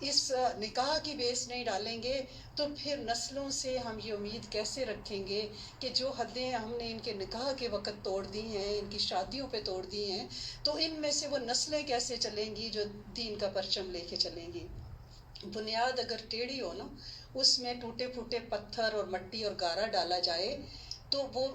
اس نکاح کی بیس نہیں ڈالیں گے تو پھر نسلوں سے ہم یہ امید کیسے رکھیں گے کہ جو حدیں ہم نے ان کے نکاح کے وقت توڑ دی ہیں، ان کی شادیوں پہ توڑ دی ہیں، تو ان میں سے وہ نسلیں کیسے چلیں گی جو دین کا پرچم لے کے چلیں گی؟ بنیاد اگر ٹیڑھی ہو نا، اس میں ٹوٹے پھوٹے پتھر اور مٹی اور گارا ڈالا جائے تو وہ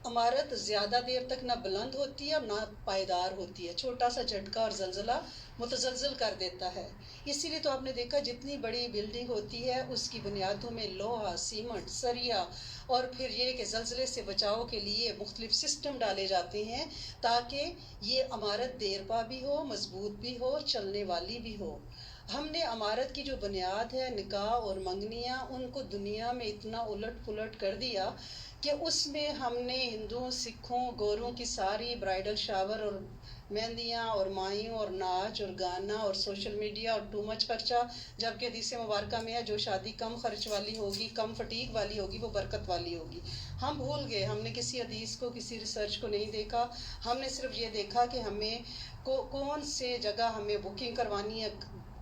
عمارت زیادہ دیر تک نہ بلند ہوتی ہے اور نہ پائیدار ہوتی ہے، چھوٹا سا جھٹکا اور زلزلہ متزلزل کر دیتا ہے۔ اسی لیے تو آپ نے دیکھا جتنی بڑی بلڈنگ ہوتی ہے اس کی بنیادوں میں لوہا، سیمنٹ، سریا اور پھر یہ کہ زلزلے سے بچاؤ کے لیے مختلف سسٹم ڈالے جاتے ہیں تاکہ یہ عمارت دیرپا بھی ہو، مضبوط بھی ہو، چلنے والی بھی ہو۔ ہم نے عمارت کی جو بنیاد ہے، نکاح اور منگنیاں، ان کو دنیا میں اتنا الٹ پلٹ کر دیا کہ اس میں ہم نے ہندوؤں، سکھوں، گوروں کی ساری برائڈل شاور اور مہندیاں اور مائیوں اور ناچ اور گانا اور سوشل میڈیا اور ٹو مچ خرچہ، جبکہ حدیث مبارکہ میں ہے جو شادی کم خرچ والی ہوگی، کم فٹیگ والی ہوگی، وہ برکت والی ہوگی۔ ہم بھول گئے، ہم نے کسی حدیث کو، کسی ریسرچ کو نہیں دیکھا، ہم نے صرف یہ دیکھا کہ ہمیں کون سے جگہ ہمیں بکنگ کروانی ہے۔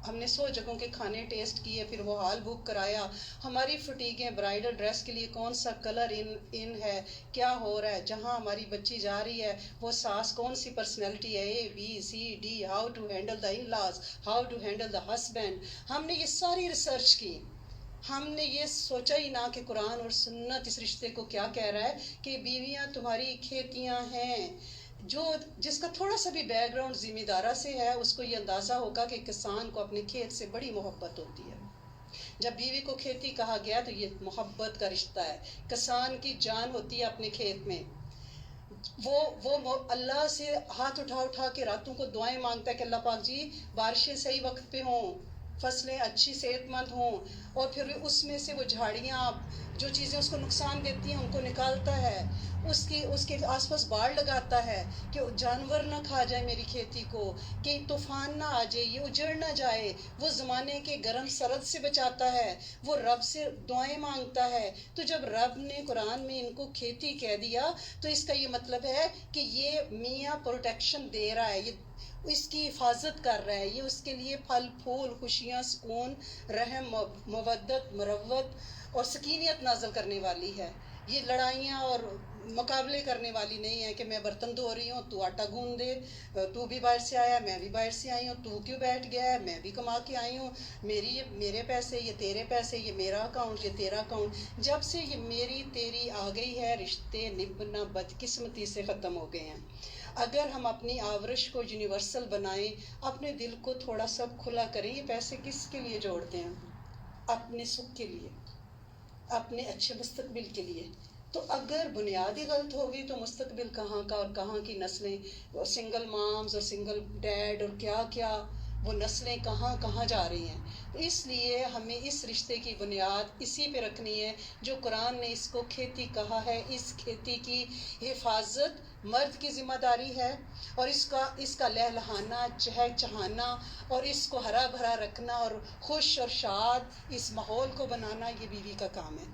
ہم نے 100 جگہوں کے کھانے ٹیسٹ کیے، پھر وہ ہال بک کرایا، ہماری فٹیگیں برائڈل ڈریس کے لیے کون سا کلر ان ہے، کیا ہو رہا ہے، جہاں ہماری بچی جا رہی ہے وہ ساس کون سی پرسنالٹی ہے، A B C D, how to handle the in-laws, how to handle the husband. ہم نے یہ ساری ریسرچ کی، ہم نے یہ سوچا ہی نہ کہ قرآن اور سنت اس رشتے کو کیا کہہ رہا ہے کہ بیویاں تمہاری کھیتیاں ہیں۔ جس کا تھوڑا سا بھی بیک گراؤنڈ ذمہ دارہ سے ہے اس کو یہ اندازہ ہوگا کہ کسان کو اپنے کھیت سے بڑی محبت ہوتی ہے۔ جب بیوی کو کھیتی کہا گیا تو یہ محبت کا رشتہ ہے، کسان کی جان ہوتی ہے اپنے کھیت میں۔ وہ اللہ سے ہاتھ اٹھا کے راتوں کو دعائیں مانگتا ہے کہ اللہ پاک جی بارشیں صحیح وقت پہ ہوں، فصلیں اچھی صحت مند ہوں، اور پھر اس میں سے وہ جھاڑیاں، جو چیزیں اس کو نقصان دیتی ہیں ان کو نکالتا ہے، اس کے آس پاس باڑ لگاتا ہے کہ جانور نہ کھا جائے میری کھیتی کو، کہ طوفان نہ آ جائے، یہ اجڑ نہ جائے، وہ زمانے کے گرم سرد سے بچاتا ہے، وہ رب سے دعائیں مانگتا ہے۔ تو جب رب نے قرآن میں ان کو کھیتی کہہ دیا تو اس کا یہ مطلب ہے کہ یہ میاں پروٹیکشن دے رہا ہے، یہ اس کی حفاظت کر رہا ہے، یہ اس کے لیے پھل پھول، خوشیاں، سکون، رحم، مودت، مروت اور سکینیت نازل کرنے والی ہے۔ یہ لڑائیاں اور مقابلے کرنے والی نہیں ہے کہ میں برتن دھو رہی ہوں تو آٹا گوندھ دے، تو بھی باہر سے آیا، میں بھی باہر سے آئی ہوں، تو کیوں بیٹھ گیا ہے، میں بھی کما کے آئی ہوں، میرے پیسے، یہ تیرے پیسے، یہ میرا اکاؤنٹ، یہ تیرا اکاؤنٹ۔ جب سے یہ میری تیری آ گئی ہے، رشتے نبھنا بدقسمتی سے ختم ہو گئے ہیں۔ اگر ہم اپنی آورش کو یونیورسل بنائیں، اپنے دل کو تھوڑا سا کھلا کریں، یہ پیسے کس کے لیے جوڑتے ہیں؟ اپنے سکھ کے لیے، اپنے اچھے مستقبل کے لیے۔ تو اگر بنیاد ہی غلط ہوگی تو مستقبل کہاں کا اور کہاں کی نسلیں، سنگل مامز اور سنگل ڈیڈ اور کیا کیا وہ نسلیں کہاں کہاں جا رہی ہیں۔ تو اس لیے ہمیں اس رشتے کی بنیاد اسی پہ رکھنی ہے جو قرآن نے اس کو کھیتی کہا ہے۔ اس کھیتی کی حفاظت مرد کی ذمہ داری ہے، اور اس کا لہلہانا، چہچہانا اور اس کو ہرا بھرا رکھنا اور خوش اور شاد اس ماحول کو بنانا یہ بیوی کا کام ہے۔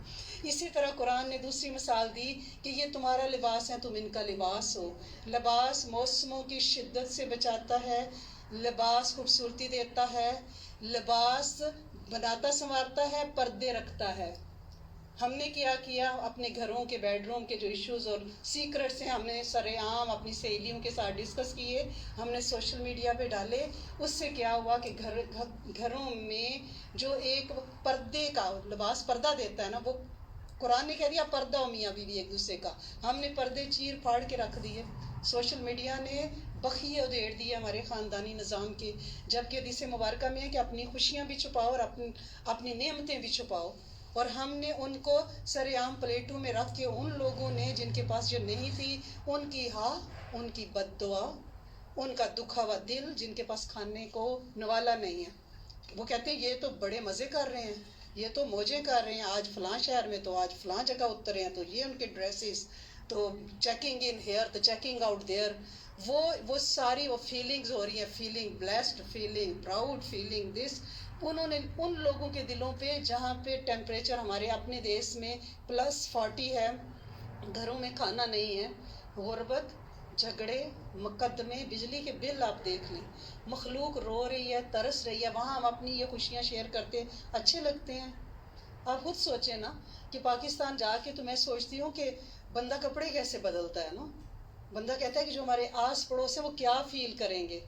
اسی طرح قرآن نے دوسری مثال دی کہ یہ تمہارا لباس ہے، تم ان کا لباس ہو۔ لباس موسموں کی شدت سے بچاتا ہے، لباس خوبصورتی دیتا ہے، لباس بناتا سنوارتا ہے، پردے رکھتا ہے۔ ہم نے کیا اپنے گھروں کے بیڈ روم کے جو ایشوز اور سیکرٹس ہیں ہم نے سر عام اپنی سہیلیوں کے ساتھ ڈسکس کیے، ہم نے سوشل میڈیا پہ ڈالے۔ اس سے کیا ہوا کہ گھروں میں جو ایک پردے کا لباس پردہ دیتا ہے نا، وہ قرآن نے کہہ دیا پردہ ہو میاں بیوی ایک دوسرے کا، ہم نے پردے چیر پھاڑ کے رکھ دیے۔ سوشل میڈیا نے بخیے ادھیڑ دیے ہمارے خاندانی نظام کے، جبکہ حدیث مبارکہ میں ہے کہ اپنی خوشیاں بھی چھپاؤ اور اپنی نعمتیں بھی چھپاؤ۔ اور ہم نے ان کو سر عام پلیٹوں میں رکھ کے ان لوگوں نے جن کے پاس جو نہیں تھی ان کی ان کی بد دعا، ان کا دکھا ہوا دل، جن کے پاس کھانے کو نوالا نہیں ہے، وہ کہتے ہیں یہ تو بڑے مزے کر رہے ہیں، یہ تو موجیں کر رہے ہیں، آج فلاں شہر میں تو آج فلاں جگہ اترے ہیں، تو یہ ان کے ڈریسز، تو چیکنگ ان ہیئر تو چیکنگ آؤٹ دیئر، وہ ساری وہ فیلنگز ہو رہی ہیں، feeling blessed, feeling proud, feeling this. انہوں نے ان لوگوں کے دلوں پہ جہاں پہ ٹیمپریچر ہمارے اپنے دیش میں +40 ہے، گھروں میں کھانا نہیں ہے، غربت، جھگڑے، مقدمے، بجلی کے بل آپ دیکھ لیں، مخلوق رو رہی ہے، ترس رہی ہے، وہاں ہم اپنی یہ خوشیاں شیئر کرتے ہیں، اچھے لگتے ہیں؟ آپ خود سوچیں نا کہ پاکستان جا کے تو میں سوچتی ہوں کہ بندہ کپڑے کیسے بدلتا ہے نا، بندہ کہتا ہے کہ جو ہمارے آس پڑوس ہیں وہ کیا فیل کریں گے،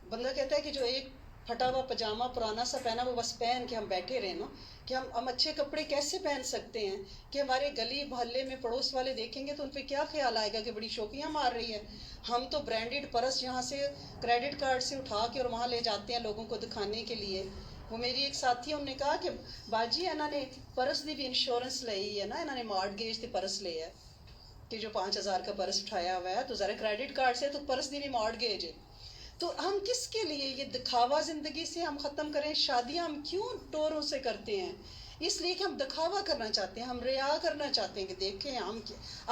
بندہ کہتا ہے کہ جو ایک پھٹا ہوا پجامہ پرانا سا پہنا وہ بس پہن کے ہم بیٹھے رہے نا، کہ ہم اچھے کپڑے کیسے پہن سکتے ہیں کہ ہمارے گلی محلے میں پڑوس والے دیکھیں گے تو ان پہ کیا خیال آئے گا کہ بڑی شوقیاں مار رہی ہے۔ ہم تو برانڈڈ پرس یہاں سے کریڈٹ کارڈ سے اٹھا کے اور وہاں لے جاتے ہیں لوگوں کو دکھانے کے لیے۔ وہ میری ایک ساتھی ہے، انہوں نے کہا کہ باجی انہوں نے پرس دی بھی انشورنس لئی ہے نا، انہوں نے مارٹگیج تے پرس لے ہے کہ جو 5,000 کا پرس اٹھایا ہوا ہے تو ذرا کریڈٹ کارڈ سے تو پرس دی بھی مارٹگیج ہے۔ تو ہم کس کے لیے یہ دکھاوا زندگی سے ہم ختم کریں؟ شادیاں ہم کیوں ٹوروں سے کرتے ہیں؟ اس لیے کہ ہم دکھاوا کرنا چاہتے ہیں، ہم ریا کرنا چاہتے ہیں کہ دیکھیں ہم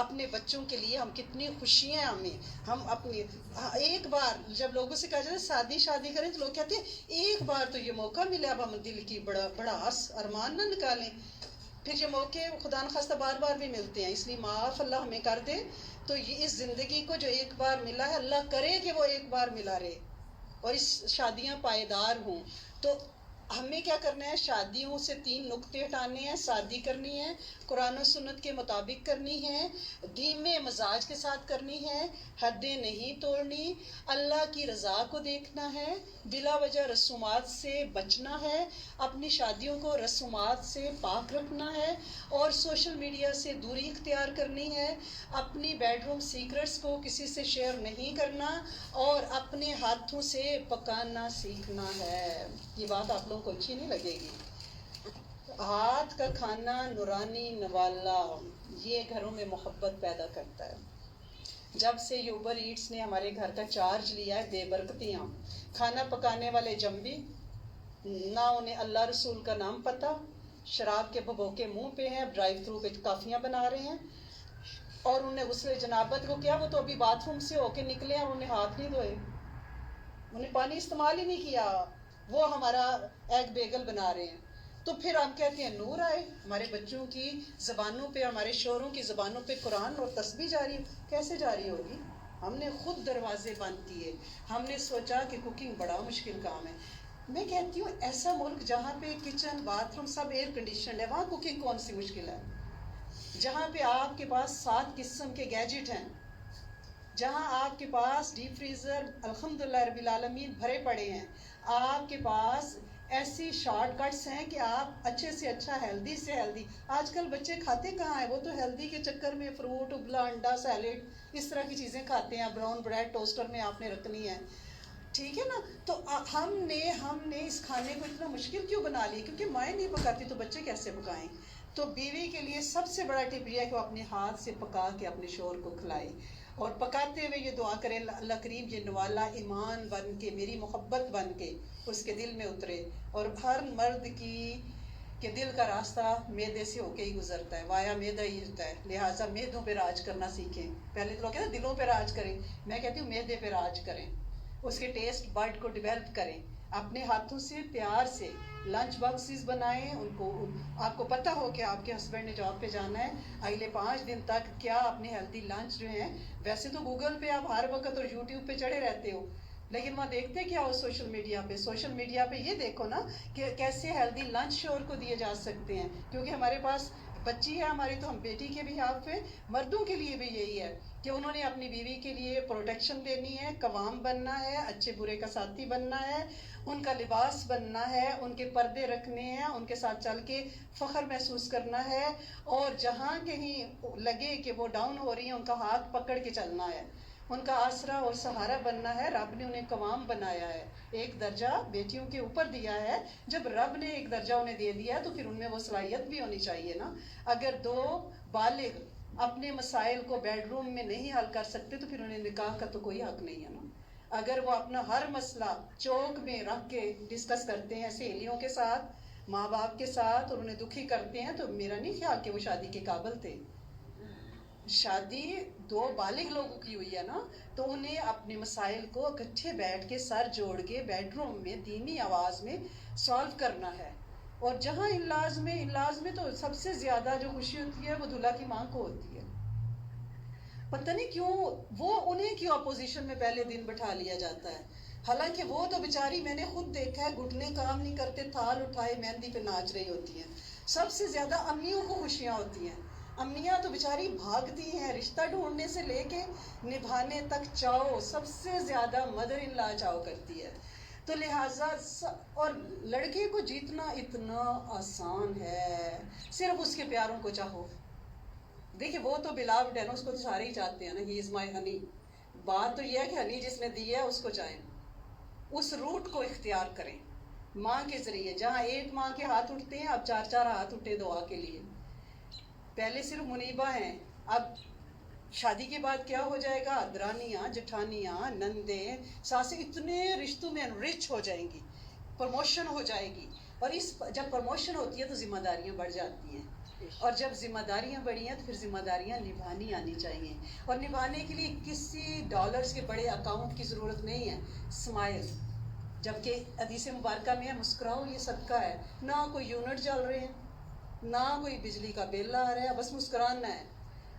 اپنے بچوں کے لیے ہم کتنی خوشیاں ہم اپنی ایک بار جب لوگوں سے کہا جاتا ہے شادی کریں تو لوگ کہتے ہیں ایک بار تو یہ موقع ملے، اب ہم دل کی بڑا ارمان نہ نکالیں، پھر یہ موقع خدا نخواستہ بار بار بھی ملتے ہیں، اس لیے معاف اللہ ہمیں کر دے۔ تو یہ اس زندگی کو جو ایک بار ملا ہے اللہ کرے کہ وہ ایک بار ملا رہے اور اس شادیاں پائیدار ہوں۔ تو ہمیں کیا کرنا ہے؟ شادیوں سے 3 نقطے ہٹانے ہیں، شادی کرنی ہے قرآن و سنت کے مطابق کرنی ہے، دھیمے مزاج کے ساتھ کرنی ہے، حدیں نہیں توڑنی، اللہ کی رضا کو دیکھنا ہے، بلا وجہ رسومات سے بچنا ہے، اپنی شادیوں کو رسومات سے پاک رکھنا ہے اور سوشل میڈیا سے دوری اختیار کرنی ہے، اپنی بیڈ روم سیکرٹس کو کسی سے شیئر نہیں کرنا اور اپنے ہاتھوں سے پکانا سیکھنا ہے۔ یہ بات آپ لوگوں کو اچھی نہیں لگے گی، ہاتھ کا کھانا نورانی نوالا یہ گھروں میں محبت پیدا کرتا ہے۔ جب سے یوبر ایٹس نے ہمارے گھر کا چارج لیا ہے، بے برکتیاں، کھانا پکانے والے جنبی، نہ انہیں اللہ رسول کا نام پتہ، شراب کے بھبوکے منہ پہ ہیں، ڈرائیو تھرو پہ کافیاں بنا رہے ہیں، اور انہیں غسل جنابت کو کیا، وہ تو ابھی باتھ روم سے ہو کے نکلے ہیں، انہیں ہاتھ نہیں دھوئے، انہیں پانی استعمال ہی نہیں کیا، وہ ہمارا ایگ بیگل بنا رہے ہیں۔ تو پھر ہم کہتے ہیں نور آئے، ہمارے بچوں کی زبانوں پہ، ہمارے شوہروں کی زبانوں پہ قرآن اور تسبیح جاری کیسے جاری ہوگی؟ ہم نے خود دروازے بند کیے، ہم نے سوچا کہ کوکنگ بڑا مشکل کام ہے۔ میں کہتی ہوں ایسا ملک جہاں پہ کچن باتھ روم سب ایئر کنڈیشنڈ ہے، وہاں کوکنگ کون سی مشکل ہے؟ جہاں پہ آپ کے پاس 7 قسم کے گیجٹ ہیں، جہاں آپ کے پاس ڈیپ فریزر الحمدللہ رب العالمین بھرے پڑے ہیں، آپ کے پاس ایسی شارٹ کٹس ہیں کہ آپ اچھے سے اچھا ہیلدی سے ہیلدی، آج کل بچے کھاتے کہاں ہیں؟ وہ تو ہیلدی کے چکر میں فروٹ ابلا انڈا سیلیڈ اس طرح کی چیزیں کھاتے ہیں، براؤن بریڈ ٹوسٹر میں آپ نے رکھنی ہے، ٹھیک ہے نا؟ تو ہم نے اس کھانے کو اتنا مشکل کیوں بنا لیا؟ کیونکہ مائیں نہیں پکاتی تو بچے کیسے پکائیں؟ تو بیوی کے لیے سب سے بڑا ٹپ یہ ہے کہ وہ اپنے ہاتھ سے پکا کے اپنے شوہر کو کھلائے اور پکاتے ہوئے یہ دعا کرے اللہ کریم یہ نوالا ایمان بن کے، میری محبت بن کے اس کے دل میں اترے۔ اور ہر مرد کے دل کا راستہ معدے سے ہو کے ہی گزرتا ہے، وایا معدہ ہی ہوتا ہے، لہٰذا معدوں پہ راج کرنا سیکھیں۔ پہلے تو لوگ کہتے ہیں دلوں پہ راج کریں، میں کہتی ہوں معدے پہ راج کریں، اس کے ٹیسٹ برڈ کو ڈیولپ کریں، اپنے ہاتھوں سے پیار سے لنچ باکسز بنائیں، ان کو آپ کو پتہ ہو کہ آپ کے ہسبینڈ نے جاب پہ جانا ہے، اگلے 5 دن تک کیا اپنے ہیلدی لنچ جو ہیں، ویسے تو گوگل پہ آپ ہر وقت اور یوٹیوب پہ چڑھے رہتے ہو، لیکن وہاں دیکھتے کیا ہو سوشل میڈیا پہ یہ دیکھو نا کہ کیسے ہیلدی لنچ شوہر کو دیے جا سکتے ہیں، کیونکہ ہمارے پاس بچی ہے ہماری تو ہم بیٹی کے بھی ہاتھ پہ، مردوں کے لیے بھی یہی ہے کہ انہوں نے اپنی بیوی کے لیے پروٹیکشن دینی ہے، قوام بننا ہے، اچھے برے کا ساتھی بننا ہے، ان کا لباس بننا ہے، ان کے پردے رکھنے ہیں، ان کے ساتھ چل کے فخر محسوس کرنا ہے، اور جہاں کہیں لگے کہ وہ ڈاؤن ہو رہی ہیں ان کا ہاتھ پکڑ کے چلنا ہے، ان کا آسرا اور سہارا بننا ہے۔ رب نے انہیں قوام بنایا ہے، ایک درجہ بیٹیوں کے اوپر دیا ہے، جب رب نے ایک درجہ انہیں دے دیا تو پھر ان میں وہ صلاحیت بھی ہونی چاہیے نا۔ اگر 2 بالغ اپنے مسائل کو بیڈ روم میں نہیں حل کر سکتے تو پھر انہیں نکاح کا تو کوئی حق نہیں ہے نا۔ اگر وہ اپنا ہر مسئلہ چوک میں رکھ کے ڈسکس کرتے ہیں سہیلیوں کے ساتھ، ماں باپ کے ساتھ، اور انہیں دکھی کرتے ہیں تو میرا نہیں خیال کہ وہ شادی کے قابل تھے۔ شادی 2 بالغ لوگوں کی ہوئی ہے نا، تو انہیں اپنے مسائل کو اکٹھے بیٹھ کے سر جوڑ کے بیڈ روم میں دھیمی آواز میں سالو کرنا ہے۔ اور جہاں انلاز میں تو سب سے زیادہ جو خوشی ہوتی ہے وہ دلہا کی ماں کو ہوتی ہے، پتہ نہیں کیوں وہ انہیں کیوں اپوزیشن میں پہلے دن بٹھا لیا جاتا ہے، حالانکہ وہ تو بیچاری، میں نے خود دیکھا ہے، گھٹنے کام نہیں کرتے، تھال اٹھائے مہندی پہ ناچ رہی ہوتی ہیں. سب سے زیادہ امیوں کو خوشیاں ہوتی ہیں. امیاں تو بیچاری بھاگتی ہیں، رشتہ ڈھونڈنے سے لے کے نبھانے تک چاؤ، سب سے زیادہ مدر ان لا چاؤ کرتی ہے. تو لہٰذا اور لڑکے کو جیتنا اتنا آسان ہے، صرف اس کے پیاروں کو چاہو. دیکھیں وہ تو بلاوڈ ہے نا، اس کو تو سارے ہی چاہتے ہیں نا، ہی از مائی ہنی. بات تو یہ ہے کہ ہنی جس نے دی ہے اس کو چاہیں، اس روٹ کو اختیار کریں ماں کے ذریعے. جہاں ایک ماں کے ہاتھ اٹھتے ہیں، اب 4 ہاتھ اٹھے دعا کے لیے. پہلے صرف منیبہ ہیں، اب شادی کے بعد کیا ہو جائے گا، درانیاں، جٹھانیاں، نندیں، ساسیں، اتنے رشتوں میں انرچ ہو جائیں گی، پروموشن ہو جائے گی. اور جب پروموشن ہوتی ہے تو ذمہ داریاں بڑھ جاتی ہیں، اور جب ذمہ داریاں بڑھی ہیں تو پھر ذمہ داریاں نبھانی آنی چاہیے. اور نبھانے کے لیے کسی ڈالرز کے بڑے اکاؤنٹ کی ضرورت نہیں ہے. اسمائل، جبکہ حدیث مبارکہ میں ہے مسکراؤ یہ صدقہ ہے. نہ کوئی یونٹ چل رہے ہیں، نہ کوئی بجلی کا بل آ رہا ہے، بس مسکرانا ہے.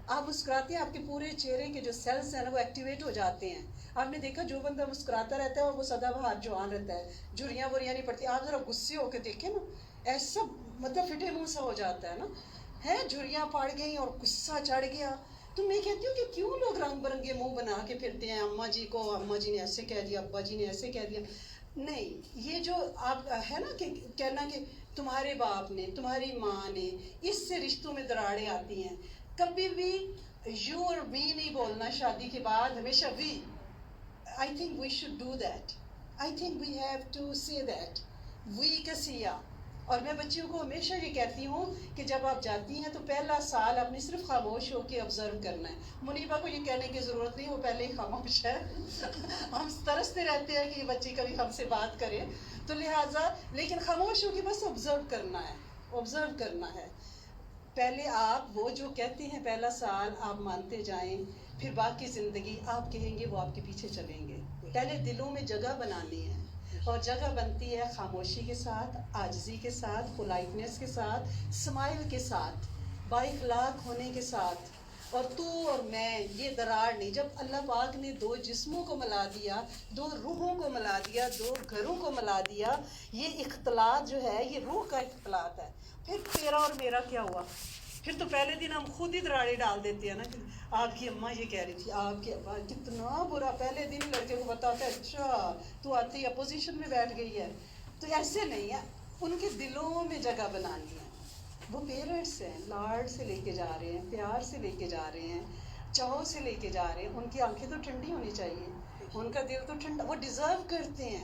آپ مسکراتے ہیں، آپ کے پورے چہرے کے جو سیلز ہیں نا وہ ایکٹیویٹ ہو جاتے ہیں. آپ نے دیکھا جو بندہ مسکراتا رہتا ہے اور وہ سدا بہار جوان رہتا ہے، جھریاں وریاں نہیں پڑتی. آپ ذرا غصے ہو کے دیکھیں نا، ایسا مطلب پھٹے منہ سا ہو جاتا ہے نا، ہے جھریاں پڑ گئیں اور غصہ چڑھ گیا. تو میں کہتی ہوں کہ کیوں لوگ رنگ برنگے منہ بنا کے پھرتے ہیں، اماں جی کو اماں جی نے ایسے کہہ دیا، ابا جی نے ایسے کہہ دیا. نہیں، یہ جو آپ ہے نا کہ کہنا کہ تمہارے باپ نے، تمہاری ماں نے، اس سے رشتوں میں دراڑیں آتی ہیں. کبھی بھی یو اور وی نہیں بولنا شادی کے بعد، ہمیشہ we. I think we should do that. I think we have to say that, we کا سیا. اور میں بچیوں کو ہمیشہ یہ کہتی ہوں کہ جب آپ جاتی ہیں تو پہلا سال آپ نے صرف خاموش ہو کے آبزرو کرنا ہے. منیبہ کو یہ کہنے کی ضرورت نہیں، وہ پہلے ہی خاموش ہے. ہم ترستے رہتے ہیں کہ یہ بچی کبھی ہم سے بات کرے، تو لہٰذا لیکن خاموش ہو کے بس آبزرو کرنا ہے، آبزرو کرنا ہے. پہلے آپ وہ جو کہتے ہیں پہلا سال آپ مانتے جائیں، پھر باقی زندگی آپ کہیں گے وہ آپ کے پیچھے چلیں گے. پہلے دلوں میں جگہ بنانی ہے، اور جگہ بنتی ہے خاموشی کے ساتھ، عاجزی کے ساتھ، پولائٹنس کے ساتھ، اسمائل کے ساتھ، با اخلاق ہونے کے ساتھ. اور تو اور میں، یہ دراڑ نہیں. جب اللہ پاک نے 2 جسموں کو ملا دیا، 2 روحوں کو ملا دیا، 2 گھروں کو ملا دیا، یہ اختلاط جو ہے یہ روح کا اختلاط ہے. پھر تیرا اور میرا کیا ہوا؟ پھر تو پہلے دن ہم خود ہی دراڑے ڈال دیتے ہیں نا کہ آپ کی اماں یہ کہہ رہی تھی، آپ کی ابا. کتنا برا، پہلے دن لڑکے کو بتاتا ہے اچھا تو آتی ہی اپوزیشن میں بیٹھ گئی ہے. تو ایسے نہیں ہے، ان کے دلوں میں جگہ بنانی ہے. وہ پیرنٹس ہیں، لاڈ سے لے کے جا رہے ہیں، پیار سے لے کے جا رہے ہیں، چاؤ سے لے کے جا رہے ہیں. ان کی آنکھیں تو ٹھنڈی ہونی چاہیے، ان کا دل تو ٹھنڈا. وہ ڈیزرو کرتے ہیں،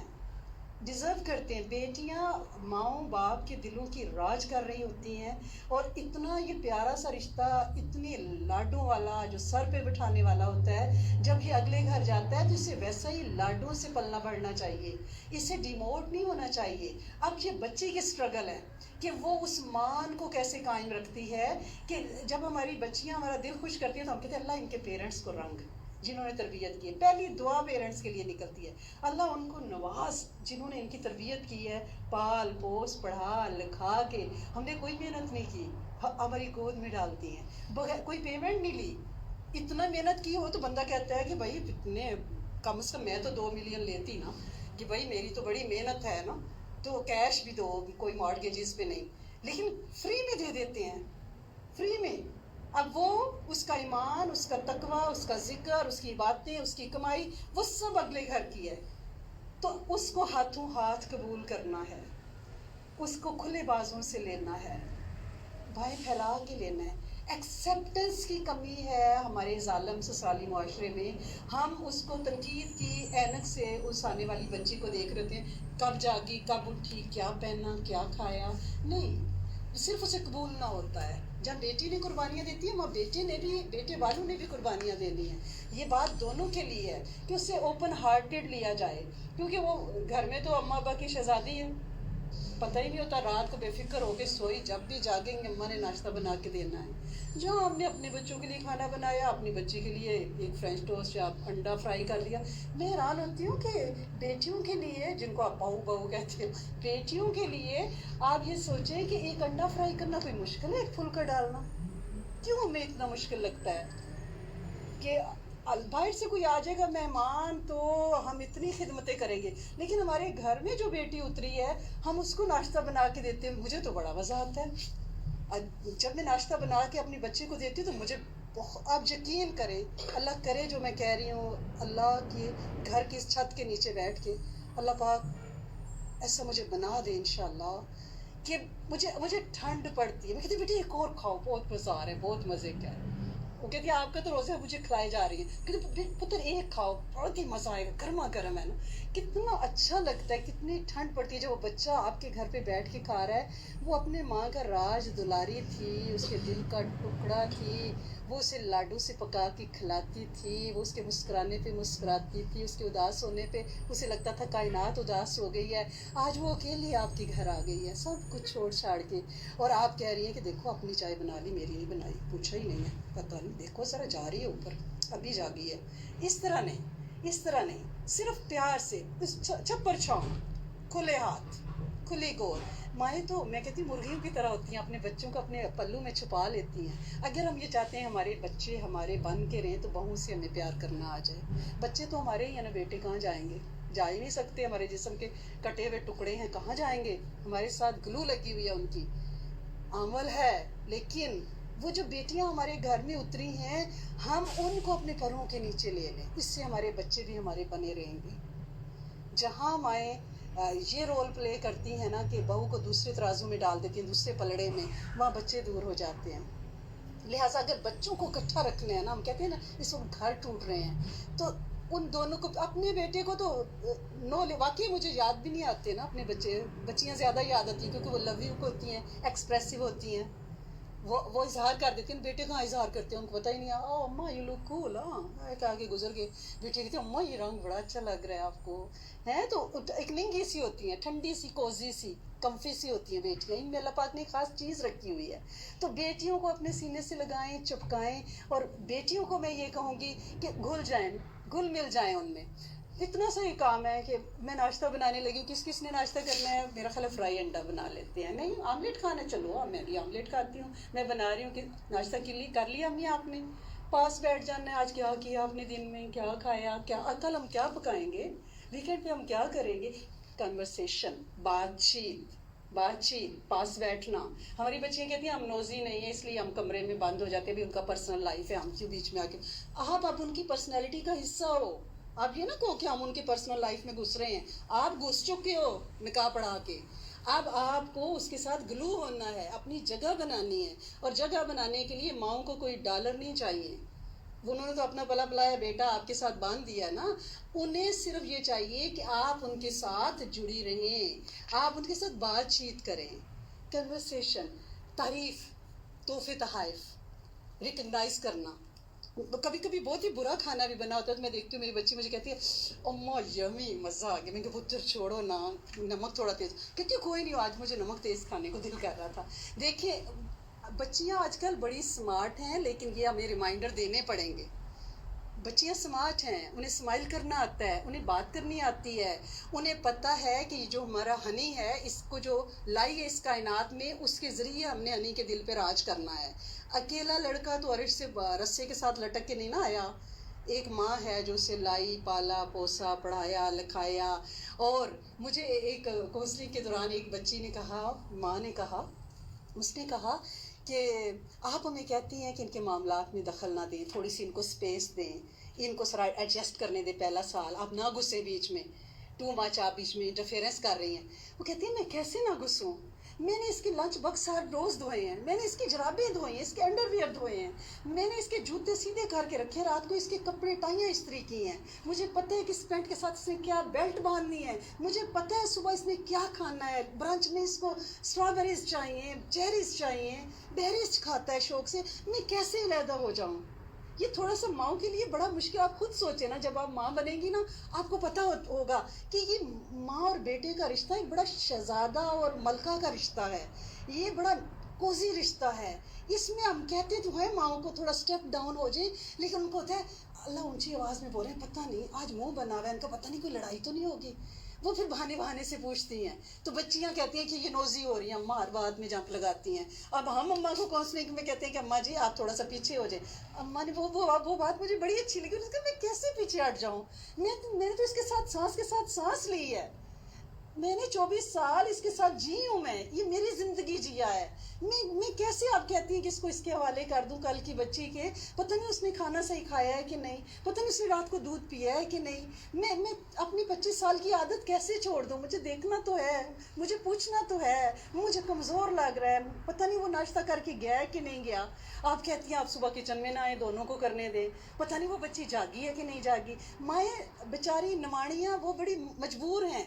ڈیزرو کرتے ہیں. بیٹیاں ماؤں باپ کے دلوں کی راج کر رہی ہوتی ہیں. اور اتنا یہ پیارا سا رشتہ، اتنی لاڈوں والا جو سر پہ بٹھانے والا ہوتا ہے، جب یہ اگلے گھر جاتا ہے تو اسے ویسا ہی لاڈوں سے پلنا بڑھنا چاہیے، اسے ڈیموٹ نہیں ہونا چاہیے. اب یہ بچے کی اسٹرگل ہے کہ وہ اس مان کو کیسے قائم رکھتی ہے کہ جب ہماری بچیاں ہمارا دل خوش کرتی ہیں تو ہم کہتے ہیں اللہ ان کے پیرنٹس کو رنگ، جنہوں نے تربیت کی ہے. پہلی دعا پیرنٹس کے لیے نکلتی ہے، اللہ ان کو نواز جنہوں نے ان کی تربیت کی ہے، پال پوس پڑھا لکھا کے. ہم نے کوئی محنت نہیں کی، ہماری گود میں ڈالتی ہیں، بغیر کوئی پیمنٹ نہیں لی. اتنا محنت کی ہو تو بندہ کہتا ہے کہ بھائی اتنے کم از کم میں تو 2 ملین لیتی نا، کہ بھائی میری تو بڑی محنت ہے نا، تو کیش بھی دو، کوئی مارگیجز پہ نہیں. لیکن فری میں دے دیتے ہیں، فری میں. اب وہ اس کا ایمان، اس کا تقوی، اس کا ذکر، اس کی باتیں، اس کی کمائی، وہ سب اگلے گھر کی ہے. تو اس کو ہاتھوں ہاتھ قبول کرنا ہے، اس کو کھلے بازوں سے لینا ہے، بھائی پھیلا کے لینا ہے. ایکسیپٹنس کی کمی ہے ہمارے ظالم سسرالی معاشرے میں. ہم اس کو تنقید کی اینک سے اس آنے والی بچی کو دیکھ رہے تھے، کب جاگی، کب اٹھی، کیا پہنا، کیا کھایا. نہیں، صرف اسے قبول نہ ہوتا ہے. جب بیٹی نے قربانیاں دیتی ہے، وہاں بیٹے نے بھی، بیٹے والوں نے بھی قربانیاں دینی ہیں. یہ بات دونوں کے لیے ہے کہ اسے اوپن ہارٹیڈ لیا جائے، کیونکہ وہ گھر میں تو اماں ابا کی شہزادی ہے، پتہ ہی نہیں ہوتا، رات کو بے فکر ہو کے سوئی، جب بھی جاگیں گے اماں نے ناشتہ بنا کے دینا ہے. جو ہم نے اپنے بچوں کے لیے کھانا بنایا، اپنی بچی کے لیے ایک فرینچ ٹوسٹ یا انڈا فرائی کر لیا. میں حیران ہوتی ہوں کہ بیٹیوں کے لیے، جن کو آپ بہو بہو کہتے ہیں، بیٹیوں کے لیے آپ یہ سوچیں کہ ایک انڈا فرائی کرنا کوئی مشکل ہے، ایک پھل کر ڈالنا؟ کیوں ہمیں اتنا مشکل لگتا ہے؟ کہ باہر سے کوئی آ جائے گا مہمان تو ہم اتنی خدمتیں کریں گے، لیکن ہمارے گھر میں جو بیٹی اتری ہے ہم اس کو ناشتہ بنا کے دیتے ہیں، مجھے تو بڑا مزہ آتا ہے جب میں ناشتہ بنا کے اپنی بچی کو دیتی ہوں تو مجھے آپ یقین کریں، اللہ کرے جو میں کہہ رہی ہوں، اللہ کی گھر کی اس چھت کے نیچے بیٹھ کے اللہ پاک ایسا مجھے بنا دے انشاءاللہ کہ مجھے ٹھنڈ پڑتی ہے، میں کہتی ہوں بیٹی ایک اور کھاؤ، بہت مزہ آ رہا ہے، بہت مزے کا ہے، وہ کہتی ہے آپ کا تو روزہ مجھے کھلائے جا رہی ہے، کہتی پتر ایک کھاؤ بہت ہی مزہ آئے گا، گرما گرم ہے نا، کتنا اچھا لگتا ہے، کتنی ٹھنڈ پڑتی ہے جب وہ بچہ آپ کے گھر پہ بیٹھ کے کھا رہا ہے، وہ اپنے ماں کا راج دلاری تھی، اس کے دل کا ٹکڑا تھی، وہ اسے لاڈو سے پکا کے کھلاتی تھی، وہ اس کے مسکرانے پہ مسکراتی تھی، اس کے اداس ہونے پہ اسے لگتا تھا کائنات اداس ہو گئی ہے، آج وہ اکیلی آپ کے گھر آ گئی ہے سب کچھ چھوڑ چھاڑ کے، اور آپ کہہ رہی ہیں کہ دیکھو اپنی چائے بنا لی، میری نہیں بنائی، پوچھا ہی نہیں ہے، پتہ نہیں، دیکھو ذرا جا رہی ہے اوپر، ابھی جاگی ہے، اس طرح نہیں، اس طرح نہیں، صرف پیار سے، چھپر چھاؤں، کھلے ہاتھ، کھلی گود، مائیں تو میں کہتی ہوں مرغیوں کی طرح ہوتی ہیں، اپنے بچوں کو اپنے پلو میں چھپا لیتی ہیں، اگر ہم یہ چاہتے ہیں ہمارے بچے ہمارے بن کے رہیں تو بہوں سے ہمیں پیار کرنا آ جائے، بچے تو ہمارے ہی ہیں نا بیٹے، کہاں جائیں گے، جا ہی نہیں سکتے، ہمارے جسم کے کٹے ہوئے ٹکڑے ہیں، کہاں جائیں گے، ہمارے ساتھ گلو لگی ہوئی ہے ان کی، عمل ہے، لیکن وہ جو بیٹیاں ہمارے گھر میں اتری ہیں ہم ان کو اپنے پروں کے نیچے لے لیں، اس سے ہمارے بچے بھی ہمارے بنے رہیں گے، جہاں مائیں یہ رول پلے کرتی ہیں نا کہ بہو کو دوسرے ترازو میں ڈال دیتی ہیں، دوسرے پلڑے میں، وہاں بچے دور ہو جاتے ہیں، لہٰذا اگر بچوں کو اکٹھا رکھنا ہے نا، ہم کہتے ہیں نا اس وقت گھر ٹوٹ رہے ہیں، تو ان دونوں کو، اپنے بیٹے کو تو واقعی مجھے یاد بھی نہیں آتے نا اپنے بچے، بچیاں زیادہ یاد آتی ہیں کیونکہ وہ لو یو ہوتی ہیں، ایکسپریسو ہوتی ہیں، وہ اظہار کر دیتے ہیں، بیٹے کہاں اظہار کرتے ہیں، ان کو پتہ ہی نہیں، اماں یو لک کول، کہ آگے گزر گئے، بیٹے کہتے ہیں اماں یہ رنگ بڑا اچھا لگ رہا ہے آپ کو، ہے تو ایک ننگی سی ہوتی ہیں، ٹھنڈی سی، کوزی سی، کمفی سی ہوتی ہیں بیٹیاں، ان میں اللہ پاک نے خاص چیز رکھی ہوئی ہے، تو بیٹیوں کو اپنے سینے سے لگائیں، چپکائیں، اور بیٹیوں کو میں یہ کہوں گی کہ گھل مل جائیں ان میں، اتنا سا ہی کام ہے کہ میں ناشتہ بنانے لگی ہوں، کس نے ناشتہ کرنا ہے، میرا خیال ہے فرائی انڈا بنا لیتے ہیں، نہیں آملیٹ کھانا، چلو میں بھی آملیٹ کھاتی ہوں، میں بنا رہی ہوں کہ ناشتہ کے لیے کر لیا امی آپ نے، پاس بیٹھ جانا ہے، آج کیا کیا آپ نے دن میں، کیا کھایا، کیا کل ہم کیا پکائیں گے، ویکینڈ پہ ہم کیا کریں گے، کنورسیشن، بات چیت، پاس بیٹھنا، ہماری بچیاں کہتی ہیں ہم نوزی نہیں ہیں اس لیے ہم کمرے میں بند ہو جاتے ہیں، بھی ان کا پرسنل لائف ہے، ہم کیوں بیچ میں آ کے، آپ ان کی پرسنالٹی کا حصہ ہو، آپ یہ نہ کہو کہ ہم ان کی پرسنل لائف میں گھس رہے ہیں، آپ گھس چکے ہو نکاح پڑھا کے، اب آپ کو اس کے ساتھ گلو ہونا ہے، اپنی جگہ بنانی ہے، اور جگہ بنانے کے لیے ماؤں کو کوئی ڈالر نہیں چاہیے، انہوں نے تو اپنا پلا بلایا بیٹا آپ کے ساتھ باندھ دیا نا، انہیں صرف یہ چاہیے کہ آپ ان کے ساتھ جڑی رہیں، آپ ان کے ساتھ بات چیت کریں، کنورسیشن، تعریف، تحفے تحائف، ریکگنائز کرنا، کبھی کبھی بہت ہی برا کھانا بھی بنا ہوتا ہے تو میں دیکھتی ہوں میری بچی مجھے کہتی ہے اماں یمی مزہ آ گیا، میں کہ پتر چھوڑو نا، نمک تھوڑا تیز، کہتی ہے کوئی نہیں آج مجھے نمک تیز کھانے کو دل کر رہا تھا، دیکھیں بچیاں آج کل بڑی سمارٹ ہیں، لیکن یہ ہمیں ریمائنڈر دینے پڑیں گے، بچیاں سمارٹ ہیں، انہیں اسمائل کرنا آتا ہے، انہیں بات کرنی آتی ہے، انہیں پتہ ہے کہ جو ہمارا ہنی ہے اس کو جو لائی ہے اس کائنات میں، اس کے ذریعے ہم نے ہنی کے دل پہ راج کرنا ہے، اکیلا لڑکا تو عرش سے رسے کے ساتھ لٹک کے نہیں نہ آیا، ایک ماں ہے جو اسے لائی، پالا پوسا، پڑھایا لکھایا، اور مجھے ایک کونسلنگ کے دوران ایک بچی نے کہا، ماں نے کہا، اس نے کہا کہ آپ ہمیں کہتی ہیں کہ ان کے معاملات میں دخل نہ دیں، تھوڑی سی ان کو سپیس دیں، ان کو ذرا ایڈجسٹ کرنے دیں، پہلا سال آپ نہ گھسیں بیچ میں، ٹو مچ آپ بیچ میں انٹرفیئرنس کر رہی ہیں، وہ کہتی ہیں میں کیسے نہ گھسوں، میں نے اس کے لنچ باکس ہر روز دھوئے ہیں، میں نے اس کی جرابیں دھوئی ہیں، اس کے انڈر ویئر دھوئے ہیں، میں نے اس کے جوتے سیدھے کر کے رکھے، رات کو اس کے کپڑے ٹائیاں استری کی ہیں، مجھے پتہ ہے کہ اس پینٹ کے ساتھ اس نے کیا بیلٹ باندھنی ہے، مجھے پتہ ہے صبح اس نے کیا کھانا ہے، برنچ میں اس کو اسٹرابیریز چاہیے، چیریز چاہیے، بیریز کھاتا ہے شوق سے، میں کیسے علیحدہ ہو جاؤں، یہ تھوڑا سا ماؤں کے لیے بڑا مشکل، آپ خود سوچیں نا جب آپ ماں بنیں گی نا آپ کو پتہ ہوگا کہ یہ ماں اور بیٹے کا رشتہ ایک بڑا شہزادہ اور ملکہ کا رشتہ ہے، یہ بڑا کوزی رشتہ ہے، اس میں ہم کہتے تو ہیں ماؤں کو تھوڑا سٹیپ ڈاؤن ہو جائے، لیکن ان کو ہوتا ہے اللہ اونچی آواز میں بول رہے ہیں پتہ نہیں آج منہ بنا ہوا ہے ان کا، پتہ نہیں کوئی لڑائی تو نہیں ہوگی، وہ پھر بہانے بہانے سے پوچھتی ہیں. تو بچیاں کہتی ہیں کہ یہ نوزی ہو رہی ہیں، اماں ہر بات میں جمپ لگاتی ہیں. اب ہم اماں کو کاؤنسلنگ میں کہتے ہیں کہ اماں جی آپ تھوڑا سا پیچھے ہو جائیں. اماں نے وہ بات مجھے بڑی اچھی لگی. اس کا میں کیسے پیچھے ہٹ جاؤں، میں نے تو اس کے ساتھ سانس لی ہے، میں نے 24 سال اس کے ساتھ جی ہوں، میں یہ میری زندگی جیا ہے. میں کیسے آپ کہتی ہیں کہ اس کو اس کے حوالے کر دوں کل کی بچی کے؟ پتہ نہیں اس نے کھانا صحیح کھایا ہے کہ نہیں، پتہ نہیں اس نے رات کو دودھ پیا ہے کہ نہیں. میں اپنی 25 سال کی عادت کیسے چھوڑ دوں؟ مجھے دیکھنا تو ہے، مجھے پوچھنا تو ہے. مجھے کمزور لگ رہا ہے، پتہ نہیں وہ ناشتہ کر کے گیا ہے کہ نہیں گیا. آپ کہتی ہیں آپ صبح کچن میں نہ آئیں، دونوں کو کرنے دیں. پتہ نہیں وہ بچی جاگی ہے کہ نہیں جاگی. مائیں بیچاری نمانیاں وہ بڑی مجبور ہیں.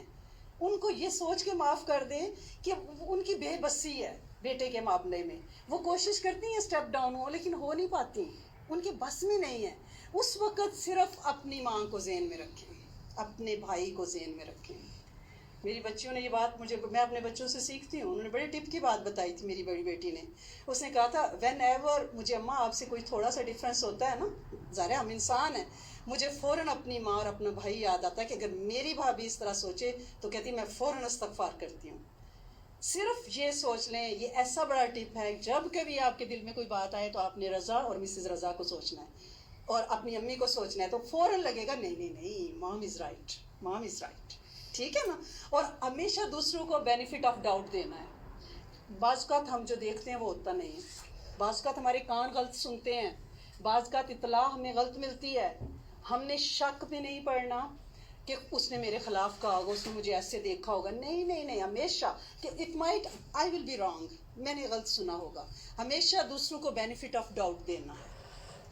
ان کو یہ سوچ کے معاف کر دیں کہ ان کی بے بسی ہے بیٹے کے معاملے میں. وہ کوشش کرتی ہیں اسٹیپ ڈاؤن ہو، لیکن ہو نہیں پاتی، ان کے بس میں نہیں ہے. اس وقت صرف اپنی ماں کو ذہن میں رکھیں، اپنے بھائی کو ذہن میں رکھیں. میری بچیوں نے یہ بات میں اپنے بچوں سے سیکھتی ہوں. انہوں نے بڑے ٹپ کی بات بتائی تھی میری بڑی بیٹی نے. اس نے کہا تھا وین ایور مجھے اماں آپ سے کوئی تھوڑا سا ڈفرینس ہوتا ہے نا، ظاہر ہم انسان ہیں، مجھے فوراً اپنی ماں اور اپنا بھائی یاد آتا ہے کہ اگر میری بھابھی اس طرح سوچے تو کہتی میں فوراً استغفار کرتی ہوں. صرف یہ سوچ لیں، یہ ایسا بڑا ٹپ ہے، جب کبھی آپ کے دل میں کوئی بات آئے تو آپ نے رضا اور مسز رضا کو سوچنا ہے اور اپنی امی کو سوچنا ہے، تو فوراً لگے گا نہیں مام از رائٹ، مام از رائٹ. ٹھیک ہے نا. اور ہمیشہ دوسروں کو بینیفٹ آف ڈاؤٹ دینا ہے. بعض اوقات ہم جو دیکھتے ہیں وہ ہوتا نہیں ہے، بعض اوقات ہمارے کان غلط سنتے ہیں، بعض اوقات اطلاع ہمیں غلط ملتی ہے. ہم نے شک میں نہیں پڑنا کہ اس نے میرے خلاف کہا ہوگا، اس نے مجھے ایسے دیکھا ہوگا. نہیں، ہمیشہ کہ it might I will be wrong, میں نے غلط سنا ہوگا. ہمیشہ دوسروں کو بینیفٹ آف ڈاؤٹ دینا ہے،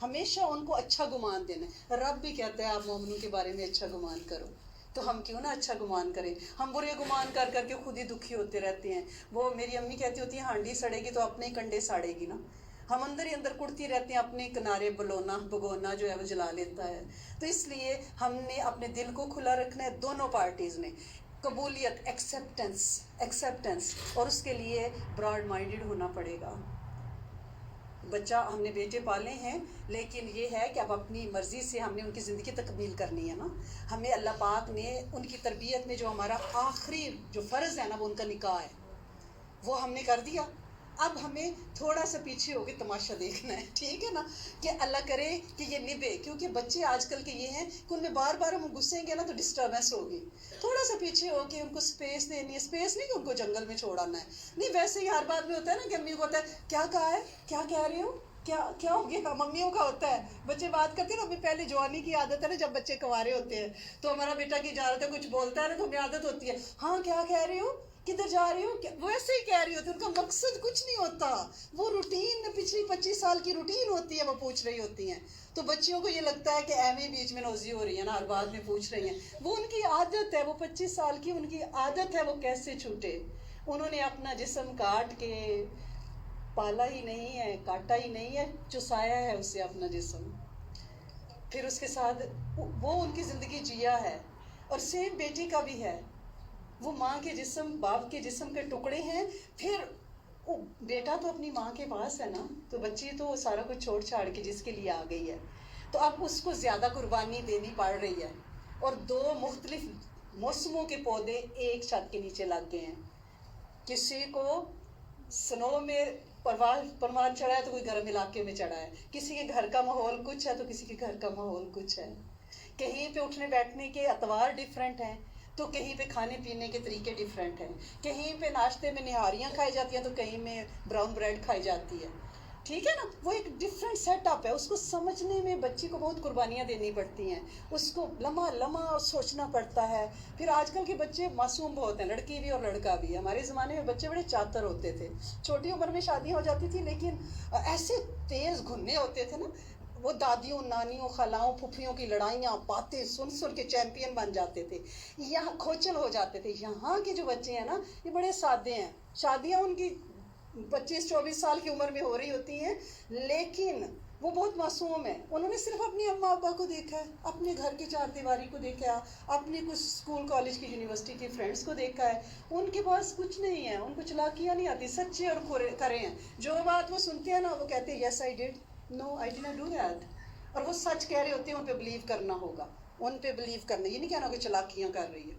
ہمیشہ ان کو اچھا گمان دینا ہے. رب بھی کہتا ہے آپ مومنوں کے بارے میں اچھا گمان کرو، تو ہم کیوں نہ اچھا گمان کریں؟ ہم برے گمان کر کے خود ہی دکھی ہوتے رہتے ہیں. وہ میری امی کہتی ہوتی ہیں ہانڈی سڑے گی تو اپنے کنڈے ساڑے گی نا. ہم اندر ہی اندر کڑتی رہتے ہیں، اپنے کنارے بگونا جو ہے وہ جلا لیتا ہے. تو اس لیے ہم نے اپنے دل کو کھلا رکھنا ہے، دونوں پارٹیز نے. قبولیت، ایکسیپٹنس، اور اس کے لیے براڈ مائنڈڈ ہونا پڑے گا. بچہ ہم نے بیٹے پالے ہیں، لیکن یہ ہے کہ اب اپنی مرضی سے ہم نے ان کی زندگی تکمیل کرنی ہے نا. ہمیں اللہ پاک نے ان کی تربیت میں جو ہمارا آخری جو فرض ہے نا وہ ان کا نکاح ہے، وہ ہم نے کر دیا. اب ہمیں تھوڑا سا پیچھے ہو کے تماشا دیکھنا ہے. ٹھیک ہے نا، کہ اللہ کرے کہ یہ نبھے، کیونکہ بچے آج کل کے یہ ہیں کہ ان میں بار بار ہم گھسیں گے نا تو ڈسٹربنس ہوگی. تھوڑا سا پیچھے ہو کے ان کو سپیس دینی ہے. سپیس نہیں کہ ان کو جنگل میں چھوڑ آنا ہے، نہیں. ویسے ہی ہر بات میں ہوتا ہے نا کہ امی کو ہوتا ہے کیا کہا ہے، کیا کہہ رہے ہو، کیا ہو گیا. ممیوں کا ہوتا ہے، بچے بات کرتے ہیں نا. ہمیں پہلے جوانی کی عادت ہے نا، جب بچے کنوارے ہوتے ہیں تو ہمارا بیٹا کی اجازت ہے کچھ بولتا ہے نا تو ہمیں عادت ہوتی ہے ہاں کیا کہہ رہے ہو، کدھر جا رہی ہو. وہ ایسے ہی کہہ رہی ہوتی ہے، ان کا مقصد کچھ نہیں ہوتا. وہ روٹین پچھلی 25 سال کی روٹین ہوتی ہے، وہ پوچھ رہی ہوتی ہیں. تو بچیوں کو یہ لگتا ہے کہ ایویں بیچ میں نوزی ہو رہی ہے نا، ہر بات میں پوچھ رہی ہیں. وہ ان کی عادت ہے، وہ 25 سال کی ان کی عادت ہے، وہ کیسے چھوٹے. انہوں نے اپنا جسم کاٹ کے پالا ہی نہیں ہے، کاٹا ہی نہیں ہے، چسایا ہے اسے اپنا جسم. پھر اس کے ساتھ وہ ان کی زندگی جیا ہے. اور سیم بیٹی کا بھی ہے، وہ ماں کے جسم، باپ کے جسم کے ٹکڑے ہیں. پھر بیٹا تو اپنی ماں کے پاس ہے نا، تو بچی تو سارا کچھ چھوڑ چھاڑ کے جس کے لیے آ گئی ہے، تو اب اس کو زیادہ قربانی دینی پڑ رہی ہے. اور 2 مختلف موسموں کے پودے ایک چھت کے نیچے لگ گئے ہیں. کسی کو سنو میں پروان چڑھا ہے تو کوئی گرم علاقے میں چڑھا ہے. کسی کے گھر کا ماحول کچھ ہے تو کسی کے گھر کا ماحول کچھ ہے. کہیں پہ اٹھنے بیٹھنے کے اتوار ڈیفرنٹ ہیں تو کہیں پہ کھانے پینے کے طریقے ڈیفرنٹ ہیں. کہیں پہ ناشتے میں نہاریاں کھائی جاتی ہیں تو کہیں میں براؤن بریڈ کھائی جاتی ہے. ٹھیک ہے نا، وہ ایک ڈفرینٹ سیٹ اپ ہے. اس کو سمجھنے میں بچی کو بہت قربانیاں دینی پڑتی ہیں، اس کو لمحہ سوچنا پڑتا ہے. پھر آج کل کے بچے معصوم بہت ہیں، لڑکی بھی اور لڑکا بھی. ہمارے زمانے میں بچے بڑے چاتر ہوتے تھے، چھوٹی عمر میں شادیاں ہو جاتی تھی، لیکن ایسے تیز گھننے ہوتے تھے نا. وہ دادیوں، نانیوں، خالاؤں، پھوپھیوں کی لڑائیاں، باتیں سن کے چیمپئن بن جاتے تھے، یہاں کھوچل ہو جاتے تھے. یہاں کے جو بچے ہیں نا یہ بڑے سادے ہیں. شادیاں ان کی 25-24 سال کی عمر میں ہو رہی ہوتی ہیں، لیکن وہ بہت معصوم ہیں. انہوں نے صرف اپنے اماں ابا کو دیکھا ہے، اپنے گھر کی چار دیواری کو دیکھا ہے، اپنے کچھ اسکول کالج کی یونیورسٹی کے فرینڈس کو دیکھا ہے. ان کے پاس کچھ نہیں ہے، ان کو چلاکیاں نہیں آتی، سچے اور کرے ہیں. جو بات وہ سنتے ہیں نا وہ کہتے ہیں yes I did, no I did not do that. اور وہ سچ کہہ رہے ہوتے ہیں، ان پہ بلیو کرنا ہوگا، ان پہ بلیو کرنا. یہ نہیں کہنا کہ چلاکیاں کر رہی ہے.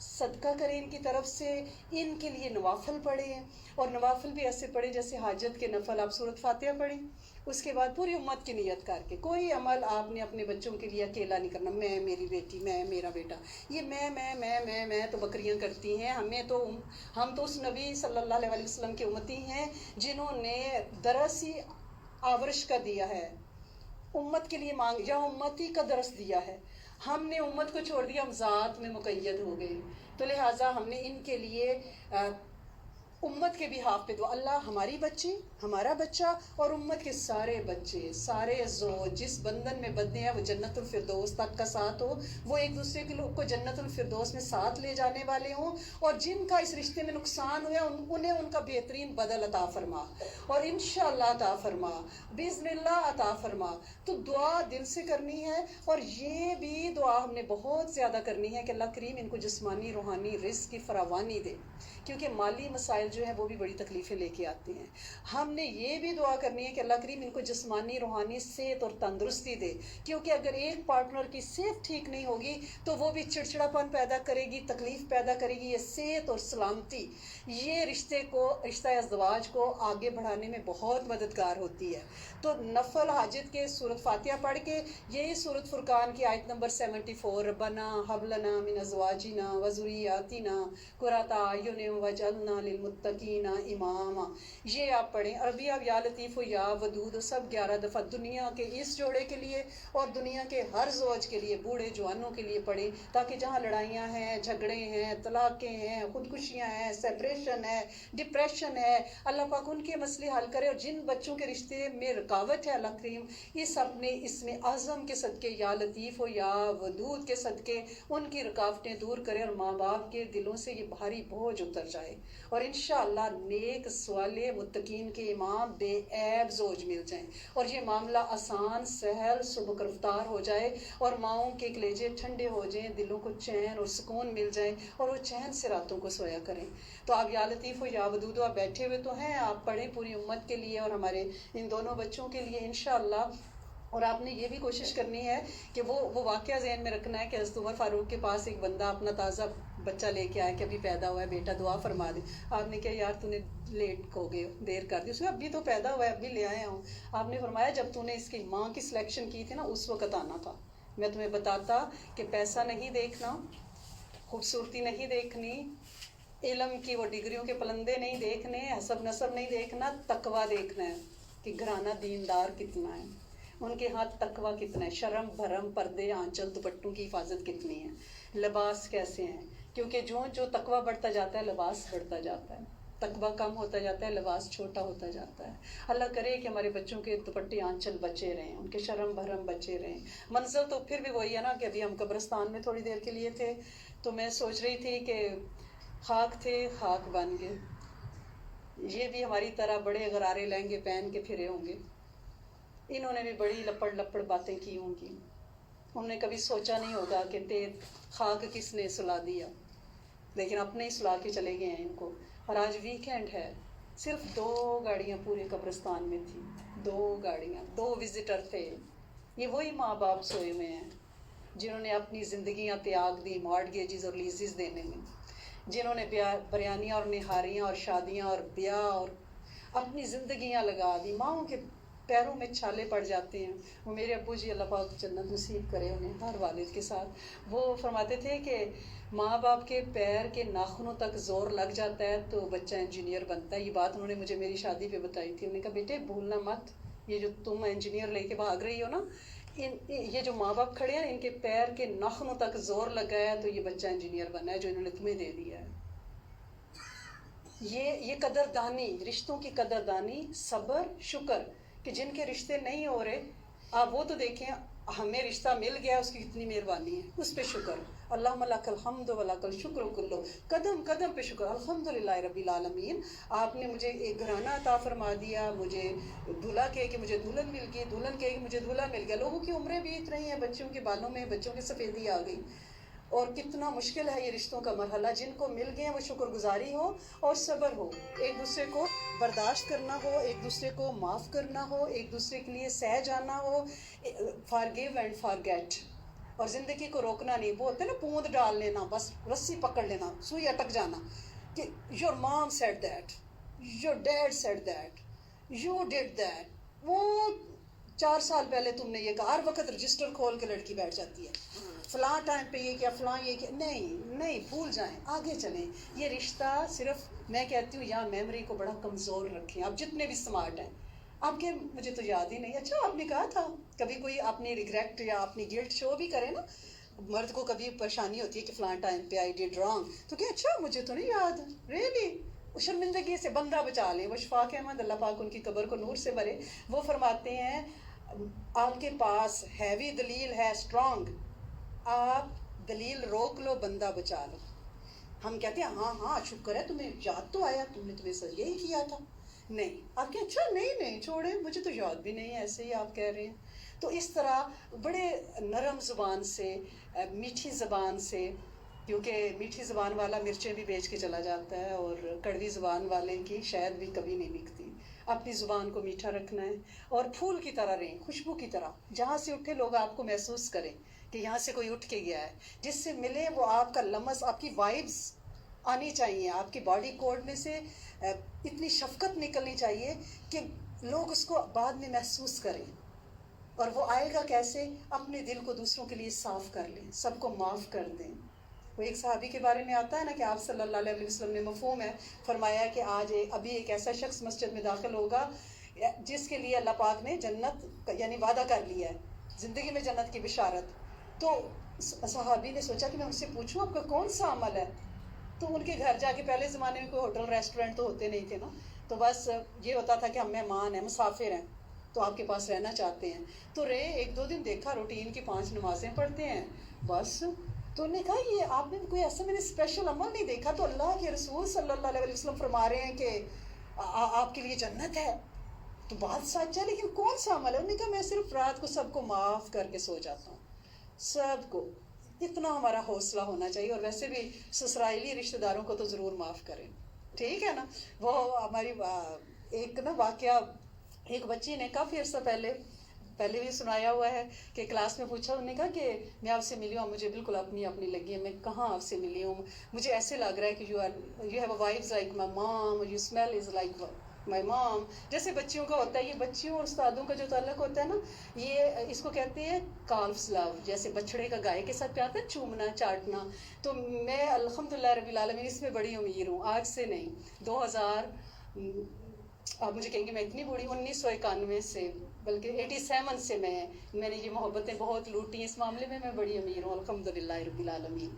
صدقہ کریں ان کی طرف سے، ان کے لیے نوافل پڑھیں، اور نوافل بھی ایسے پڑھیں جیسے حاجت کے نفل آپ سورۃ فاتحہ پڑھیں، اس کے بعد پوری امت کی نیت کر کے کوئی عمل آپ نے اپنے بچوں کے لیے اکیلا نہیں کرنا، میں میری بیٹی، میں میرا بیٹا، یہ میں تو بکریاں کرتی ہیں، ہم تو اس نبی صلی اللہ علیہ وسلم کے امتی ہیں جنہوں نے درس ہی آورش کا دیا ہے، امت کے لیے مانگ یا امتی کا درس دیا ہے، ہم نے امت کو چھوڑ دیا، ہم ذات میں مقید ہو گئے، تو لہٰذا ہم نے ان کے لیے امت کے بھی ہاف پہ دعا، اللہ ہماری بچی، ہمارا بچہ اور امت کے سارے بچے، سارے زوج جس بندھن میں بندھے ہیں وہ جنت الفردوس تک کا ساتھ ہو، وہ ایک دوسرے کے لوگ کو جنت الفردوس میں ساتھ لے جانے والے ہوں، اور جن کا اس رشتے میں نقصان ہوا انہیں ان کا بہترین بدل عطا فرما، اور انشاءاللہ عطا فرما، باذن اللہ عطا فرما۔ تو دعا دل سے کرنی ہے، اور یہ بھی دعا ہم نے بہت زیادہ کرنی ہے کہ اللہ کریم ان کو جسمانی روحانی رزق کی فراوانی دے، کیونکہ مالی مسائل جو ہیں وہ بھی بڑی تکلیفیں لے کے آتے ہیں۔ ہم نے یہ بھی دعا کرنی ہے کہ اللہ کریم ان کو جسمانی روحانی صحت اور تندرستی دے، کیونکہ اگر ایک پارٹنر کی صحت ٹھیک نہیں ہوگی تو وہ بھی چڑچڑا پن پیدا کرے گی، تکلیف پیدا کرے گی۔ یہ صحت اور سلامتی یہ رشتہ ازدواج کو آگے بڑھانے میں بہت مددگار ہوتی ہے۔ تو نفل حاجت کے سورۃ فاتحہ پڑھ کے یہی سورۃ فرقان کی آیت نمبر 74، ربنا ہب لنا من ازواجنا وذریاتنا قرۃ اعین واجعلنا للمتقین اماما، یہ آپ پڑھیں۔ عربی آپ یا لطیف و یا ودود سب 11 دفعہ دنیا کے اس جوڑے کے لیے اور دنیا کے ہر زوج کے لیے، بوڑھے جوانوں کے لیے پڑھیں، تاکہ جہاں لڑائیاں ہیں، جھگڑے ہیں، طلاقیں ہیں، خودکشیاں ہیں، سیپریشن ہے، ڈپریشن ہے، اللہ پاک ان کے مسئلے حل کرے، اور جن بچوں کے رشتے میں رکاوٹ ہے اللہ کریم اس میں اعظم کے صدقے یا لطیف و یا ودود کے صدقے ان کی رکاوٹیں دور کرے، اور ماں باپ کے دلوں سے یہ بھاری بوجھ اتر جائے، اور انشاءاللہ نیک صالح متقین کے امام بے عیب زوج مل جائیں، اور یہ معاملہ آسان سہل سبک رفتار ہو جائے، اور ماؤں کے کلیجے ٹھنڈے ہو جائیں، دلوں کو چین اور سکون مل جائیں، اور وہ چین سے راتوں کو سویا کریں۔ تو آپ یا لطیف و یا ودود، آپ بیٹھے ہوئے تو ہیں، آپ پڑھیں پوری امت کے لیے اور ہمارے ان دونوں بچوں کے لیے انشاءاللہ۔ اور آپ نے یہ بھی کوشش کرنی ہے کہ وہ واقعہ ذہن میں رکھنا ہے کہ حضرت عمر فاروق کے پاس ایک بندہ اپنا تازہ بچہ لے کے آیا کہ ابھی پیدا ہوا ہے، بیٹا دعا فرما دے۔ آپ نے کہا یار تو نے لیٹ ہو گئے، دیر کر دی، اس نے ابھی تو پیدا ہوا ہے، ابھی لے آیا ہوں۔ آپ نے فرمایا جب تو نے اس کی ماں کی سلیکشن کی تھی نا اس وقت آنا تھا، میں تمہیں بتاتا کہ پیسہ نہیں دیکھنا، خوبصورتی نہیں دیکھنی، علم کی وہ ڈگریوں کے پلندے نہیں دیکھنے، حسب نسب نہیں دیکھنا، تقویٰ دیکھنا ہے کہ گھرانہ دیندار کتنا ہے، ان کے ہاتھ تقویٰ کتنا ہے، شرم بھرم پردے آنچل دوپٹوں کی حفاظت کتنی ہے، لباس کیسے ہیں، کیونکہ جو تقویٰ بڑھتا جاتا ہے لباس بڑھتا جاتا ہے، تقویٰ کم ہوتا جاتا ہے لباس چھوٹا ہوتا جاتا ہے۔ اللہ کرے کہ ہمارے بچوں کے دوپٹے آنچل بچے رہیں، ان کے شرم بھرم بچے رہیں۔ منزل تو پھر بھی وہی ہے نا کہ ابھی ہم قبرستان میں تھوڑی دیر کے لیے تھے، تو میں سوچ رہی تھی کہ خاک تھے خاک بن گئے، یہ بھی ہماری طرح بڑے غرارے لہنگے پہن کے پھرے ہوں گے، انہوں نے بھی بڑی لپڑ لپڑ باتیں کی ہوں گی، انہوں نے کبھی سوچا نہیں ہوگا کہ خاک کس نے سلا دیا، لیکن اپنے ہی سلا کے چلے گئے ہیں ان کو۔ اور آج ویکینڈ ہے، صرف 2 گاڑیاں پورے قبرستان میں تھیں، 2 گاڑیاں، 2 وزٹر تھے۔ یہ وہی ماں باپ سوئے ہوئے ہیں جنہوں نے اپنی زندگیاں تیاگ دی مارٹگیجز اور لیزز دینے میں، جنہوں نے بریانیاں اور نہاریاں اور شادیاں اور بیاہ اور اپنی زندگیاں لگا دی، ماؤں کے پیروں میں چھالے پڑ جاتے ہیں۔ وہ میرے ابو جی اللہ پاک جنت نصیب کرے انہیں ہر والد کے ساتھ، وہ فرماتے تھے کہ ماں باپ کے پیر کے ناخنوں تک زور لگ جاتا ہے تو بچہ انجینئر بنتا ہے۔ یہ بات انہوں نے مجھے میری شادی پہ بتائی تھی، انہوں نے کہا بیٹے بھولنا مت، یہ جو تم انجینئر لے کے بھاگ رہی ہو نا، یہ جو ماں باپ کھڑے ہیں ان کے پیر کے ناخنوں تک زور لگا ہے تو یہ بچہ انجینئر بنا ہے جو انہوں نے تمہیں دے دیا ہے۔ یہ قدردانی، رشتوں کی قدردانی، صبر، شکر کہ جن کے رشتے نہیں ہو رہے آپ وہ تو دیکھیں، ہمیں رشتہ مل گیا اس کی کتنی مہربانی ہے، اس پہ شکر۔ اللہم لک الحمد و لک الشکر کلو، قدم قدم پہ شکر، الحمدللہ رب العالمین۔ آپ نے مجھے ایک گھرانہ عطا فرما دیا، مجھے دولہا کہے کہ مجھے دلہن مل گئی، دلہن کہے کہ مجھے دولہا مل گیا۔ لوگوں کی عمریں بیت رہی ہیں، بچوں کے بالوں میں بچوں کی سفیدی آ گئی، اور کتنا مشکل ہے یہ رشتوں کا مرحلہ۔ جن کو مل گئے ہیں وہ شکر گزاری ہو اور صبر ہو، ایک دوسرے کو برداشت کرنا ہو، ایک دوسرے کو معاف کرنا ہو، ایک دوسرے کے لیے سہ جانا ہو، فارگیو اینڈ فارگیٹ، اور زندگی کو روکنا نہیں. وہ ہوتے نا پوند ڈال لینا, بس رسی پکڑ لینا, سوئی اٹک جانا کہ your mom said that, your dad said that, you did that. وہ 4 سال پہلے تم نے یہ کہا. ہر وقت رجسٹر کھول کے لڑکی بیٹھ جاتی ہے, فلاں ٹائم پہ یہ کیا, فلاں یہ کیا. نہیں, بھول جائیں, آگے چلیں. یہ رشتہ صرف میں کہتی ہوں یہاں میموری کو بڑا کمزور رکھیں. آپ جتنے بھی سمارٹ ہیں, آپ کے مجھے تو یاد ہی نہیں. اچھا آپ نے کہا تھا کبھی کوئی اپنی ریگریٹ یا اپنی گلٹ شو بھی کرے نا, مرد کو کبھی پریشانی ہوتی ہے کہ فلاں ٹائم پہ آئی ڈیڈ رانگ, تو کہ اچھا مجھے تو نہیں یاد. ریئلی شرمندگی سے بندہ بچا لیں. وہ شفاق احمد, اللہ پاک ان کی قبر کو نور سے بھرے, وہ فرماتے ہیں آپ کے پاس ہیوی دلیل ہے, اسٹرانگ, آپ دلیل روک لو, بندہ بچا لو. ہم کہتے ہیں ہاں شکر ہے تمہیں یاد تو آیا, تم نے تمہیں سر یہی کیا تھا. نہیں, آپ کہ اچھا نہیں چھوڑیں, مجھے تو یاد بھی نہیں ہے, ایسے ہی آپ کہہ رہے ہیں. تو اس طرح بڑے نرم زبان سے, میٹھی زبان سے, کیونکہ میٹھی زبان والا مرچیں بھی بیچ کے چلا جاتا ہے اور کڑوی زبان والے کی شاید بھی کبھی نہیں بکتی. اپنی زبان کو میٹھا رکھنا ہے اور پھول کی طرح رہیں, خوشبو کی طرح. جہاں سے اٹھے لوگ آپ کو محسوس کریں کہ یہاں سے کوئی اٹھ کے گیا ہے. جس سے ملے وہ آپ کا لمس, آپ کی وائبس آنی چاہیے, آپ کی باڈی کوڈ میں سے اتنی شفقت نکلنی چاہیے کہ لوگ اس کو بعد میں محسوس کریں. اور وہ آئے گا کیسے؟ اپنے دل کو دوسروں کے لیے صاف کر لیں, سب کو معاف کر دیں. وہ ایک صحابی کے بارے میں آتا ہے نا کہ آپ صلی اللہ علیہ وسلم نے مفہوم ہے فرمایا کہ آج ابھی ایک ایسا شخص مسجد میں داخل ہوگا جس کے لیے اللہ پاک نے جنت یعنی وعدہ کر لیا ہے, زندگی میں جنت کی بشارت. تو صحابی نے سوچا کہ میں ان سے پوچھوں آپ کا کون سا عمل ہے. تو ان کے گھر جا کے, پہلے زمانے میں کوئی ہوٹل ریسٹورینٹ تو ہوتے نہیں تھے نا, تو بس یہ ہوتا تھا کہ ہم مہمان ہیں, مسافر ہیں, تو آپ کے پاس رہنا چاہتے ہیں. تو رہے 1-2 دن, دیکھا روٹین کی 5 نمازیں پڑھتے ہیں بس. تو انہوں نے کہا یہ آپ نے کوئی ایسا میں نے اسپیشل عمل نہیں دیکھا. تو اللہ کے رسول صلی اللہ علیہ وسلم فرما رہے ہیں کہ آپ کے لیے جنت ہے. تو بات سچ ہے, لیکن کون سا عمل ہے؟ انہوں نے کہا میں صرف رات کو سب کو معاف کر کے سو جاتا ہوں, سب کو. اتنا ہمارا حوصلہ ہونا چاہیے. اور ویسے بھی سسرائیلی رشتہ داروں کو تو ضرور معاف کریں, ٹھیک ہے نا. وہ ہماری ایک نا واقعہ, ایک بچی نے کافی عرصہ پہلے بھی سنایا ہوا ہے کہ کلاس میں پوچھا, انہوں نے کہا کہ میں آپ سے ملی ہوں, مجھے بالکل اپنی لگی ہے. میں کہاں آپ سے ملی ہوں, مجھے ایسے لگ رہا ہے کہ you have a vibes like my mom, you smile is like my mom. جیسے بچیوں کا ہوتا ہے, یہ بچیوں اور استادوں کا جو تعلق ہوتا ہے نا, یہ اس کو کہتے ہیں کالفز لو. جیسے بچڑے کا گائے کے ساتھ پیار ہے, چومنا چاٹنا. تو میں الحمدللہ رب العالمین اس میں بڑی امیر ہوں. آج سے نہیں, 2000 آپ مجھے کہیں گے میں اتنی بوڑھی, 1991 سے بلکہ 87 سے میں نے یہ محبتیں بہت لوٹی. اس معاملے میں بڑی امیر ہوں الحمدللہ رب العالمین.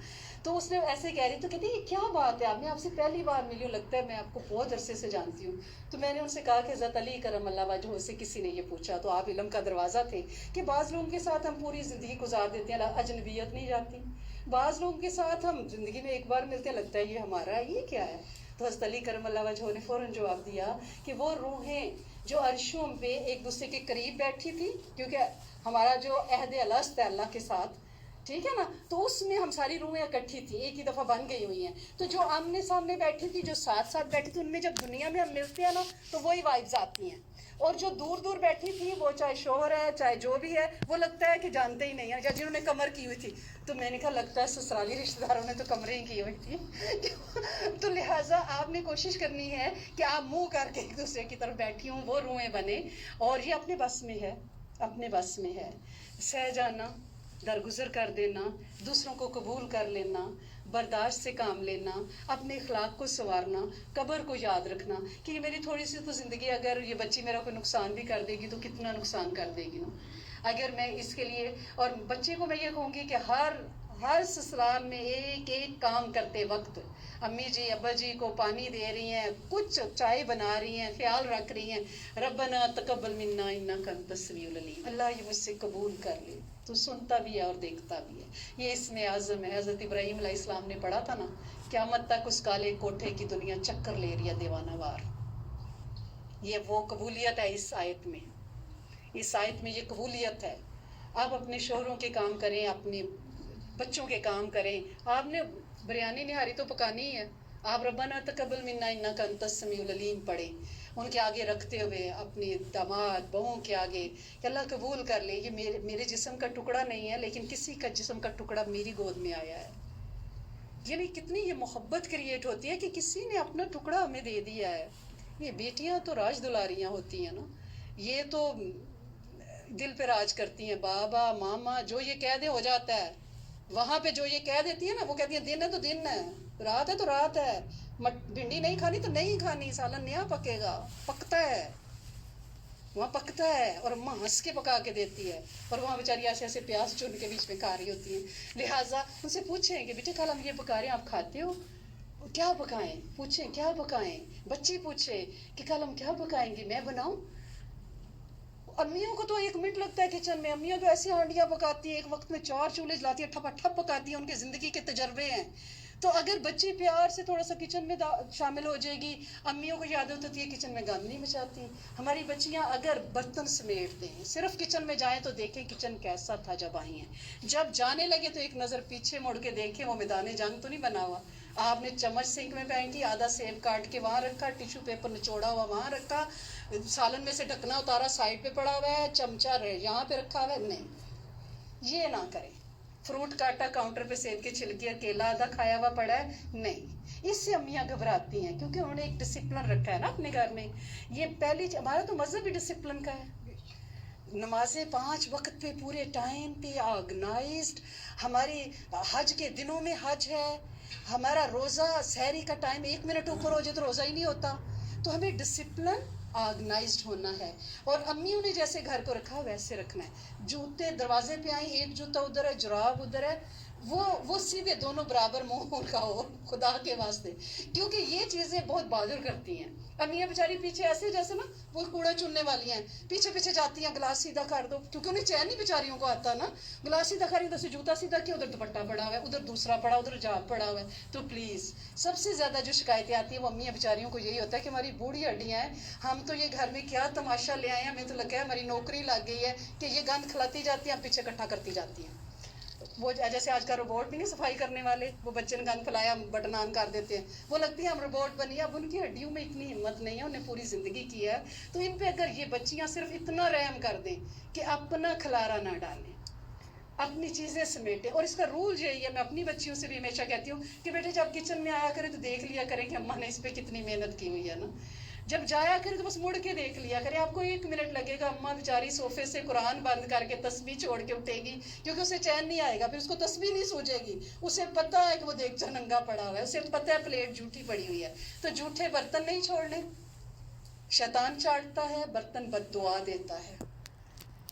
تو اس نے ایسے کہہ رہی, تو کہتی یہ کیا بات ہے, میں آپ سے پہلی بار ملی ہوں, لگتا ہے میں آپ کو بہت عرصے سے جانتی ہوں. تو میں نے ان سے کہا کہ حضرت علی کرم اللہ وجہہ سے کسی نے یہ پوچھا, تو آپ علم کا دروازہ تھے کہ بعض لوگوں کے ساتھ ہم پوری زندگی گزار دیتے ہیں, اجنبیت نہیں جاتی. بعض لوگوں کے ساتھ ہم زندگی میں ایک بار ملتے ہیں, لگتا ہے یہ ہمارا ہے, یہ کیا ہے. تو حضرت علی کرم اللہ وجہہ نے فوراً جواب دیا کہ وہ روحیں جو عرشوں پہ ایک دوسرے کے قریب بیٹھی تھی, کیونکہ ہمارا جو عہد الست ہے اللہ کے ساتھ, ٹھیک ہے نا, تو اس میں ہم ساری روحیں اکٹھی تھی, ایک ہی دفعہ بن گئی ہوئی ہیں. تو جو آمنے سامنے بیٹھی تھی, جو ساتھ بیٹھی تھی, ان میں جب دنیا میں ہم ملتے ہیں نا تو وہی وائبز آتی ہیں. اور جو دور بیٹھی تھی, وہ چاہے شوہر ہے چاہے جو بھی ہے, وہ لگتا ہے کہ جانتے ہی نہیں ہیں, یا جنہوں نے کمر کی ہوئی تھی. تو میں نے کہا لگتا ہے سسرالی رشتہ داروں نے تو کمریں ہی کی ہوئی تھی. تو لہٰذا آپ نے کوشش کرنی ہے کہ آپ منہ کر کے ایک دوسرے کی طرف بیٹھی ہوں, وہ روحیں بنے. اور یہ اپنے بس میں ہے, اپنے بس میں ہے. سہ جانا, درگزر کر دینا, دوسروں کو قبول کر لینا, برداشت سے کام لینا, اپنے اخلاق کو سنوارنا, قبر کو یاد رکھنا کہ یہ میری تھوڑی سی تو زندگی, اگر یہ بچی میرا کوئی نقصان بھی کر دے گی تو کتنا نقصان کر دے گی نا. اگر میں اس کے لیے, اور بچے کو میں یہ کہوں گی کہ ہر سسرال میں ایک کام کرتے وقت امی جی ابا جی کو پانی دے رہی ہیں, کچھ چائے بنا رہی ہیں, خیال رکھ رہی ہیں, ربنا تقبل منا انک انت السمیع العلیم, اللہ یہ مجھ سے قبول کر لے, تو سنتا بھی ہے اور دیکھتا بھی ہے. یہ اس میں اعظم ہے. حضرت ابراہیم علیہ السلام نے پڑھا تھا نا, قیامت تک اس کالے کوٹھے کی دنیا چکر لے رہی ہے دیوانہ وار. یہ وہ قبولیت ہے اس آیت میں, اس آیت میں یہ قبولیت ہے. آپ اپنے شوہروں کے کام کریں, اپنے بچوں کے کام کریں. آپ نے بریانی نہاری تو پکانی ہی ہے, آپ ربنا تقبل منا انک انت السمیع العلیم پڑھیں ان کے آگے رکھتے ہوئے، اپنے داماد بہوؤں کے آگے، کہ اللہ قبول کر لے یہ میرے جسم کا ٹکڑا نہیں ہے، لیکن کسی کا جسم کا ٹکڑا میری گود میں آیا ہے. یعنی کتنی یہ محبت کریٹ ہوتی ہے کہ کسی نے اپنا ٹکڑا ہمیں دے دیا ہے. یہ بیٹیاں تو راج دلاریاں ہوتی ہیں نا، یہ تو دل پہ راج کرتی ہیں. بابا ماما جو یہ کہہ دے ہو جاتا ہے. وہاں پہ جو یہ کہہ دیتی ہے نا، وہ کہتی ہیں دن ہے تو دن ہے، رات ہے تو رات ہے، بھنڈی نہیں کھانی تو نہیں کھانی، سالن نیا پکے گا، پکتا ہے وہاں پکتا ہے، اور اماں ہنس کے پکا کے دیتی ہے، اور وہاں بیچاری ایسے ایسے پیاز چن کے بیچ میں کھا رہی ہوتی ہیں. لہٰذا ان سے پوچھیں کہ بیٹے کل ہم یہ پکا رہے ہیں آپ کھاتے ہو؟ کیا پکائیں؟ پوچھیں کیا پکائیں. بچی پوچھے کہ کل ہم کیا پکائیں گے، میں بناؤں؟ امیوں کو تو 1 منٹ لگتا ہے کچن میں، امیوں تو ایسی ہانڈیاں پکاتی ہیں، ایک وقت میں 4 چولہے جلاتی ہیں، ٹھپا ٹھپ پکاتی ہیں، ان کے زندگی کے تجربے ہیں. تو اگر بچی پیار سے تھوڑا سا کچن میں شامل ہو جائے گی، امیوں کو عادت ہوتی ہے کچن میں گند نہیں مچاتی. ہماری بچیاں اگر برتن سمیٹ دیں، صرف کچن میں جائیں تو دیکھیں کچن کیسا تھا جب آئی ہیں. جب جانے لگے تو ایک نظر پیچھے مڑ کے دیکھیں وہ میدان جنگ تو نہیں بنا ہوا. آپ نے چمچ سنک میں پھینکی، آدھا سیب کاٹ کے وہاں رکھا، ٹیشو پیپر نچوڑا ہوا وہاں رکھا، سالن میں سے ڈھکنا اتارا سائڈ پہ پڑا ہوا ہے، چمچہ یہاں پہ رکھا ہوا ہے. نہیں، یہ نہ کریں. فروٹ کاٹا کاؤنٹر پہ، سیب کے چھلکے کیلا آدھا کھایا ہوا پڑا ہے، نہیں. اس سے امیاں گھبراتی ہیں کیونکہ انہوں نے ایک ڈسپلن رکھا ہے نا اپنے گھر میں. یہ پہلی ہمارا تو مذہب بھی ڈسپلن کا ہے. نمازیں 5 وقت پہ پورے ٹائم پہ آرگنائزڈ. ہماری حج کے دنوں میں حج ہے. ہمارا روزہ سحری کا ٹائم 1 منٹ اوپر ہو جائے تو روزہ ہی نہیں ہوتا. تو ہمیں ڈسپلن آرگنائزڈ ہونا ہے، اور امیوں نے جیسے گھر کو رکھا ویسے رکھنا ہے. جوتے دروازے پہ آئیں، ایک جوتا ادھر ہے، جراب ادھر ہے، وہ سیدھے دونوں برابر منہ کا ہو، خدا کے واسطے. کیونکہ یہ چیزیں بہت بادر کرتی ہیں. امیاں بیچاری پیچھے ایسے جیسے نا وہ کوڑا چننے والی ہیں، پیچھے پیچھے جاتی ہیں، گلاس سیدھا کر دو، کیونکہ انہیں چین نہیں بیچاریوں کو آتا نا. گلاس سیدھا کری، ادھر سے جوتا سیدھا کیا، ادھر دوپٹہ پڑا ہوا ہے، ادھر دوسرا پڑا، ادھر جاب پڑا ہوا ہے. تو پلیز سب سے زیادہ جو شکایتیں آتی ہیں وہ امیاں بیچاریوں کو یہی ہوتا ہے کہ ہماری بوڑھی ہڈیاں ہیں، ہم تو یہ گھر میں کیا تماشا لے آئے ہیں، ہمیں تو لگا ہے ہماری نوکری لگ گئی ہے کہ یہ گند کھلاتی جاتی ہیں، ہم پیچھے اکٹھا کرتی جاتی ہیں. وہ جیسے آج کا روبوٹ بھی نہیں صفائی کرنے والے، وہ بچے نے گند پھیلایا بٹن آن کر دیتے ہیں، وہ لگتی ہے ہم روبوٹ بنی. اب ان کی ہڈیوں میں اتنی ہمت نہیں ہے، انہیں پوری زندگی کی ہے. تو ان پہ اگر یہ بچیاں صرف اتنا رحم کر دیں کہ اپنا کھلارا نہ ڈالیں، اپنی چیزیں سمیٹیں. اور اس کا رول یہی ہے، میں اپنی بچیوں سے بھی ہمیشہ کہتی ہوں کہ بیٹے جب کچن میں آیا کرے تو دیکھ لیا کریں کہ اماں نے اس پہ کتنی محنت کی ہوئی ہے نا. جب جایا کرے تو بس مڑ کے دیکھ لیا کرے. آپ کو 1 منٹ لگے گا، اماں بیچاری صوفے سے قرآن بند کر کے تسبیح چھوڑ کے اٹھے گی، کیونکہ اسے چین نہیں آئے گا، پھر اس کو تسبیح نہیں سوجے گی. اسے پتہ ہے کہ وہ دیگچا ننگا پڑا ہوا ہے، اسے پتہ ہے پلیٹ جھوٹی پڑی ہوئی ہے. تو جھوٹے برتن نہیں چھوڑنے. شیطان چاٹتا ہے، برتن بد دعا دیتا ہے.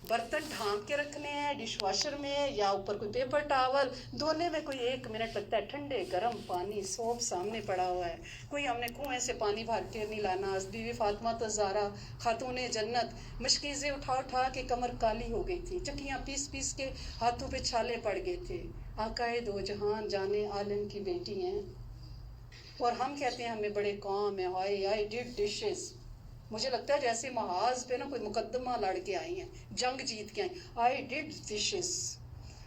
برتن ڈھانپ کے رکھنے ہیں ڈش واشر میں یا اوپر کوئی پیپر ٹاول، دھونے میں کوئی 1 منٹ لگتا ہے. ٹھنڈے گرم پانی سوپ سامنے پڑا ہوا ہے، کوئی ہم نے کنویں سے پانی بھر کے نہیں لانا. بیوی فاطمہ الزہرا خاتون جنت مشکیزیں اٹھا اٹھا کے کمر کالی ہو گئی تھی، چکیاں پیس پیس کے ہاتھوں پہ چھالے پڑ گئے تھے. آقائے دو جہان جانے عالم کی بیٹی ہیں، اور ہم کہتے ہیں ہمیں بڑے کام ہیں. I did dishes. مجھے لگتا ہے جیسے محاذ پہ نا کوئی مقدمہ لڑ کے آئی ہیں، جنگ جیت کے آئی. I did dishes.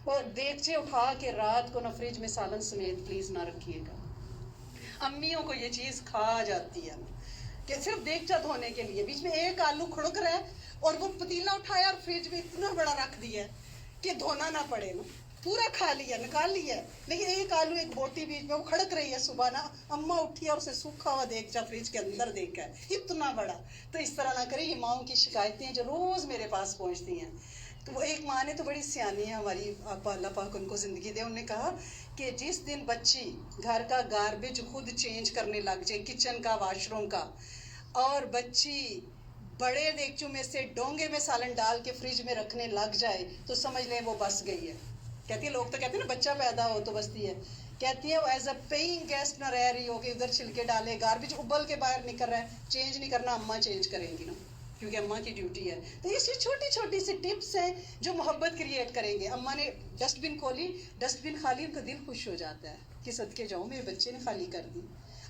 اور دیگچے اٹھا کے رات کو نہ فریج میں سالن سمیت پلیز نہ رکھیے گا. امیوں کو یہ چیز کھا جاتی ہے کہ صرف دیگچا دھونے کے لیے بیچ میں ایک آلو کھڑک رہا ہے اور وہ پتیلا اٹھایا اور فریج میں اتنا بڑا رکھ دیا کہ دھونا نہ پڑے نا. پورا کھا لیا، نکال لیا ہے، لیکن ایک آلو ایک بوٹی بیچ میں وہ کھڑک رہی ہے. صبح نا اماں اٹھی اور اسے سوکھا ہوا دیگچا فریج کے اندر دیکھا ہے اتنا بڑا. تو اس طرح نہ کریں. یہ ماؤں کی شکایتیں جو روز میرے پاس پہنچتی ہیں. تو وہ ایک ماں نے تو بڑی سیانی ہے ہماری، اللہ پاک ان کو زندگی دے، انہوں نے کہا کہ جس دن بچی گھر کا گاربیج خود چینج کرنے لگ جائے، کچن کا واش روم کا، اور بچی بڑے دیگچوں میں سے ڈونگے میں سالن ڈال کے فریج میں رکھنے لگ جائے تو سمجھ لیں وہ بس گئی ہے. کہتی ہے، لوگ تو کہتے ہیں نا بچہ پیدا ہو تو بستی ہے. کہتی ہے وہ ایز اے پیئنگ گیسٹ نہ رہ رہی ہوگی، ادھر چھلکے ڈالے، گاربیج ابل کے باہر نکل رہا ہے، چینج نہیں کرنا، اماں چینج کریں گی نا، کیونکہ اماں کی ڈیوٹی ہے. تو یہ چھوٹی چھوٹی سی ٹپس ہیں جو محبت کریٹ کریں گے. اماں نے ڈسٹ بن کھولی، ڈسٹ بن خالی، ان کا دل خوش ہو جاتا ہے کہ صدقے جاؤں میرے بچے نے خالی کر دی.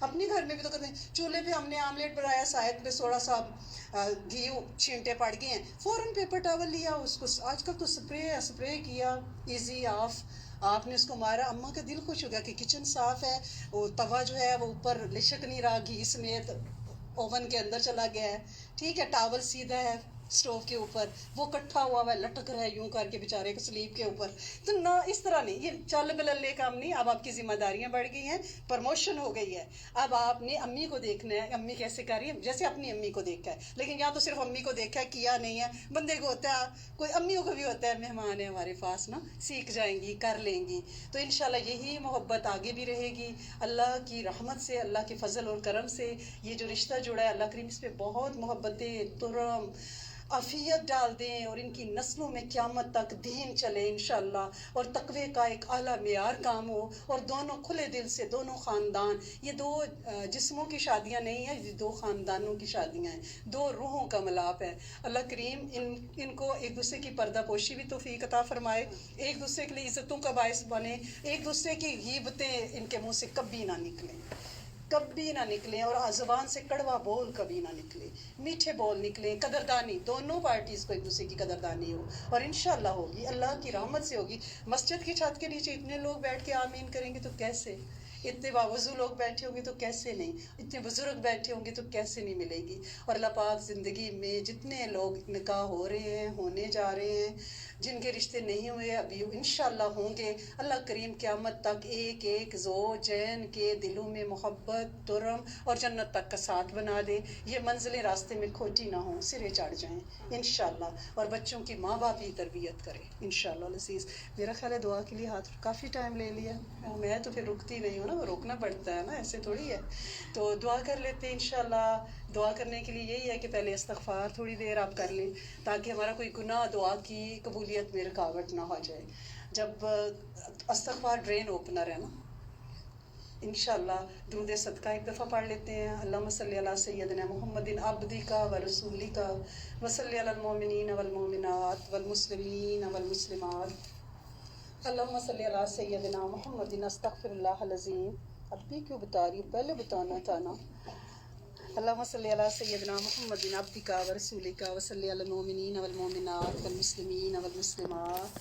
اپنے گھر میں بھی تو کرتے ہیں. چولہے پہ ہم نے آملیٹ بنایا, شاید پہ تھوڑا سا گھی چھینٹے پڑ گئے ہیں, فوراً پیپر ٹاول لیا اس کو, آج کل تو اسپرے کیا, ایزی آف, آپ نے اس کو مارا, اماں کا دل خوش ہو گیا کہ کچن صاف ہے, وہ توا جو ہے وہ اوپر لشک نہیں رہا, گھی سمیت اوون کے اندر چلا گیا ہے, ٹھیک ہے, ٹاول سیدھا ہے اسٹوو کے اوپر, وہ کٹھا ہوا ہے لٹک رہا ہے یوں کر کے بیچارے کے سلیب کے اوپر. تو نہ اس طرح نہیں, یہ چل بللے کام نہیں. اب آپ کی ذمہ داریاں بڑھ گئی ہیں, پروموشن ہو گئی ہے, اب آپ نے امی کو دیکھنا ہے, امی کیسے کر رہی ہے, جیسے اپنی امی کو دیکھا ہے. لیکن یہاں تو صرف امی کو دیکھا ہے, کیا نہیں ہے. بندے کو ہوتا ہے, کوئی امیوں کو بھی ہوتا ہے مہمان ہے ہمارے پاس نا, سیکھ جائیں گی, کر لیں گی. تو انشاءاللہ یہی محبت آگے بھی رہے گی, اللہ کی رحمت سے, اللہ کے فضل اور کرم سے یہ جو رشتہ جڑا ہے, اللہ کریم اس پہ بہت محبتیں, ترم, عافیت ڈال دیں, اور ان کی نسلوں میں قیامت تک دین چلے انشاءاللہ, اور تقوی کا ایک اعلیٰ معیار کام ہو, اور دونوں کھلے دل سے, دونوں خاندان, یہ دو جسموں کی شادیاں نہیں ہیں, یہ دو خاندانوں کی شادیاں ہیں, دو روحوں کا ملاپ ہے. اللہ کریم ان کو ایک دوسرے کی پردہ پوشی بھی توفیق عطا فرمائے, ایک دوسرے کے لیے عزتوں کا باعث بنے, ایک دوسرے کی غیبتیں ان کے منہ سے کبھی نہ نکلیں, کبھی نہ نکلیں, اور زبان سے کڑوا بول کبھی نہ نکلے, میٹھے بول نکلیں, قدردانی, دونوں پارٹیز کو ایک دوسرے کی قدردانی ہو, اور انشاءاللہ ہوگی, اللہ کی رحمت سے ہوگی. مسجد کی چھت کے نیچے اتنے لوگ بیٹھ کے آمین کریں گے تو کیسے, اتنے باوضو لوگ بیٹھے ہوں گے تو کیسے نہیں, اتنے بزرگ بیٹھے ہوں گے تو کیسے نہیں ملے گی. اور اللہ پاک زندگی میں جتنے لوگ نکاح ہو رہے ہیں, ہونے جا رہے ہیں, جن کے رشتے نہیں ہوئے ابھی انشاءاللہ ہوں گے, اللہ کریم قیامت تک ایک ایک زوجین کے دلوں میں محبت, ترم اور جنت تک کا ساتھ بنا دے. یہ منزلیں راستے میں کھوٹی نہ ہوں, سرے چڑھ جائیں انشاءاللہ, اور بچوں کی ماں باپ کی تربیت کرے انشاءاللہ العزیز. میرا خیال ہے دعا کے لیے ہاتھ کافی ٹائم لے لیا, میں تو پھر رکتی نہیں ہوں نا, روکنا پڑتا ہے نا, ایسے تھوڑی ہے. تو دعا کر لیتے ہیں انشاءاللہ. دعا کرنے کے لیے یہی ہے کہ پہلے استغفار تھوڑی دیر آپ کر لیں, تاکہ ہمارا کوئی گناہ دعا کی قبولیت میں رکاوٹ نہ ہو جائے. جب استغفار ڈرین اوپنر ہے نا, انشاءاللہ درود صدقہ ایک دفعہ پڑھ لیتے ہیں. اللہم صلی علی سیدنا محمد عبدک و رسولک و صلی علی المؤمنین والمؤمنات والمسلمین والمسلمات. اللہم صلی علی سیدنا محمد. استغفر اللہ العظیم. اب بھی کیوں بتا رہی ہوں, پہلے بتانا تھا نا. اللہم صلی علی سیدنا محمد عبدک و رسولک و صلی علی المؤمنین والمؤمنات والمسلمین والمسلمات.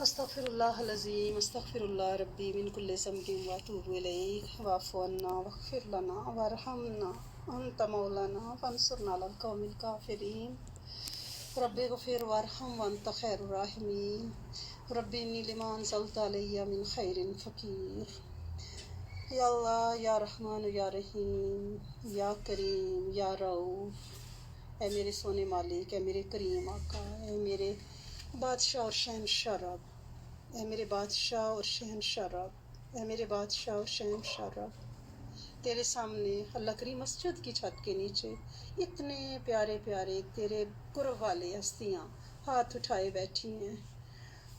استغفر اللہ العظیم. استغفر اللہ ربی من کل ذنب واتوب الیہ واعف عنا واغفر لنا وارحمنا انت مولانا فانصرنا علی القوم الکافرین. رب اغفر وارحم وانت خیر الراحمین. رب انی لما انزلت علی من خیر فقیر. یا اللہ, یا رحمان, یا رحیم, یا کریم, یا رؤوف. اے میرے سونے مالک, اے میرے کریم آقا, اے میرے بادشاہ اور شہنشاہ رب, اے میرے بادشاہ اور شہنشاہ رب, اے میرے بادشاہ اور شہنشاہ رب, تیرے سامنے اللہ کریم مسجد کی چھت کے نیچے اتنے پیارے پیارے تیرے قرب والے ہستیاں ہاتھ اٹھائے بیٹھی ہیں.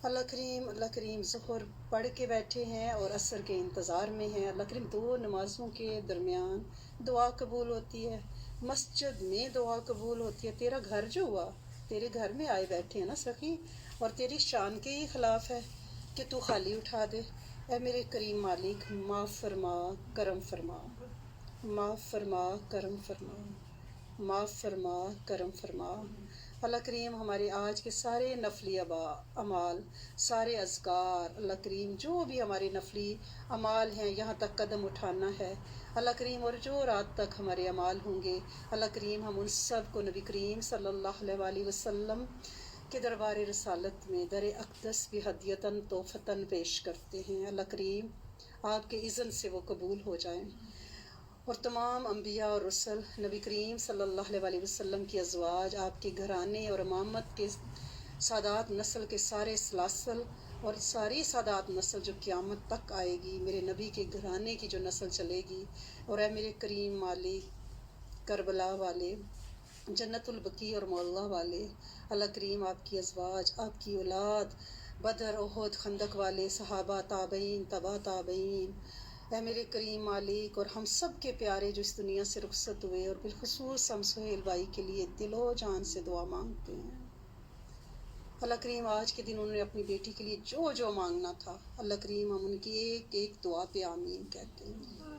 اللہ کریم ظہر پڑھ کے بیٹھے ہیں اور عصر کے انتظار میں ہیں. اللہ کریم دو نمازوں کے درمیان دعا قبول ہوتی ہے, مسجد میں دعا قبول ہوتی ہے. تیرا گھر جو ہوا, تیرے گھر میں آئے بیٹھے ہیں نا سخی, اور تیری شان کے ہی خلاف ہے کہ تو خالی اٹھا دے. اے میرے کریم مالک, معاف فرما, کرم فرما, معاف فرما, کرم فرما, معاف فرما, کرم فرما. اللہ کریم ہمارے آج کے سارے نفلی اعمال, سارے اذکار, اللہ کریم جو بھی ہمارے نفلی اعمال ہیں یہاں تک قدم اٹھانا ہے اللہ کریم, اور جو رات تک ہمارے اعمال ہوں گے اللہ کریم, ہم ان سب کو نبی کریم صلی اللہ علیہ وآلہ وسلم کے دربار رسالت میں در اقدس بھی ہدیتاً تحفتاً پیش کرتے ہیں. اللہ کریم آپ کے اذن سے وہ قبول ہو جائیں, اور تمام انبیاء اور رسل, نبی کریم صلی اللہ علیہ وآلہ وسلم کی ازواج, آپ کے گھرانے اور امامت کے سادات نسل کے سارے سلاسل, اور ساری سادات نسل جو قیامت تک آئے گی, میرے نبی کے گھرانے کی جو نسل چلے گی. اور اے میرے کریم مالک, کربلا والے, جنت البقیع اور معلیٰ والے, اللہ کریم آپ کی ازواج, آپ کی اولاد, بدر, احد, خندق والے صحابہ, تابعین, تبا تابعین, اے میرے کریم مالک, اور ہم سب کے پیارے جو اس دنیا سے رخصت ہوئے, اور بالخصوص ہم سہیل بھائی کے لیے دل و جان سے دعا مانگتے ہیں. اللہ کریم آج کے دن انہوں نے اپنی بیٹی کے لیے جو مانگنا تھا, اللہ کریم ہم ان کی ایک ایک دعا پہ آمین کہتے ہیں.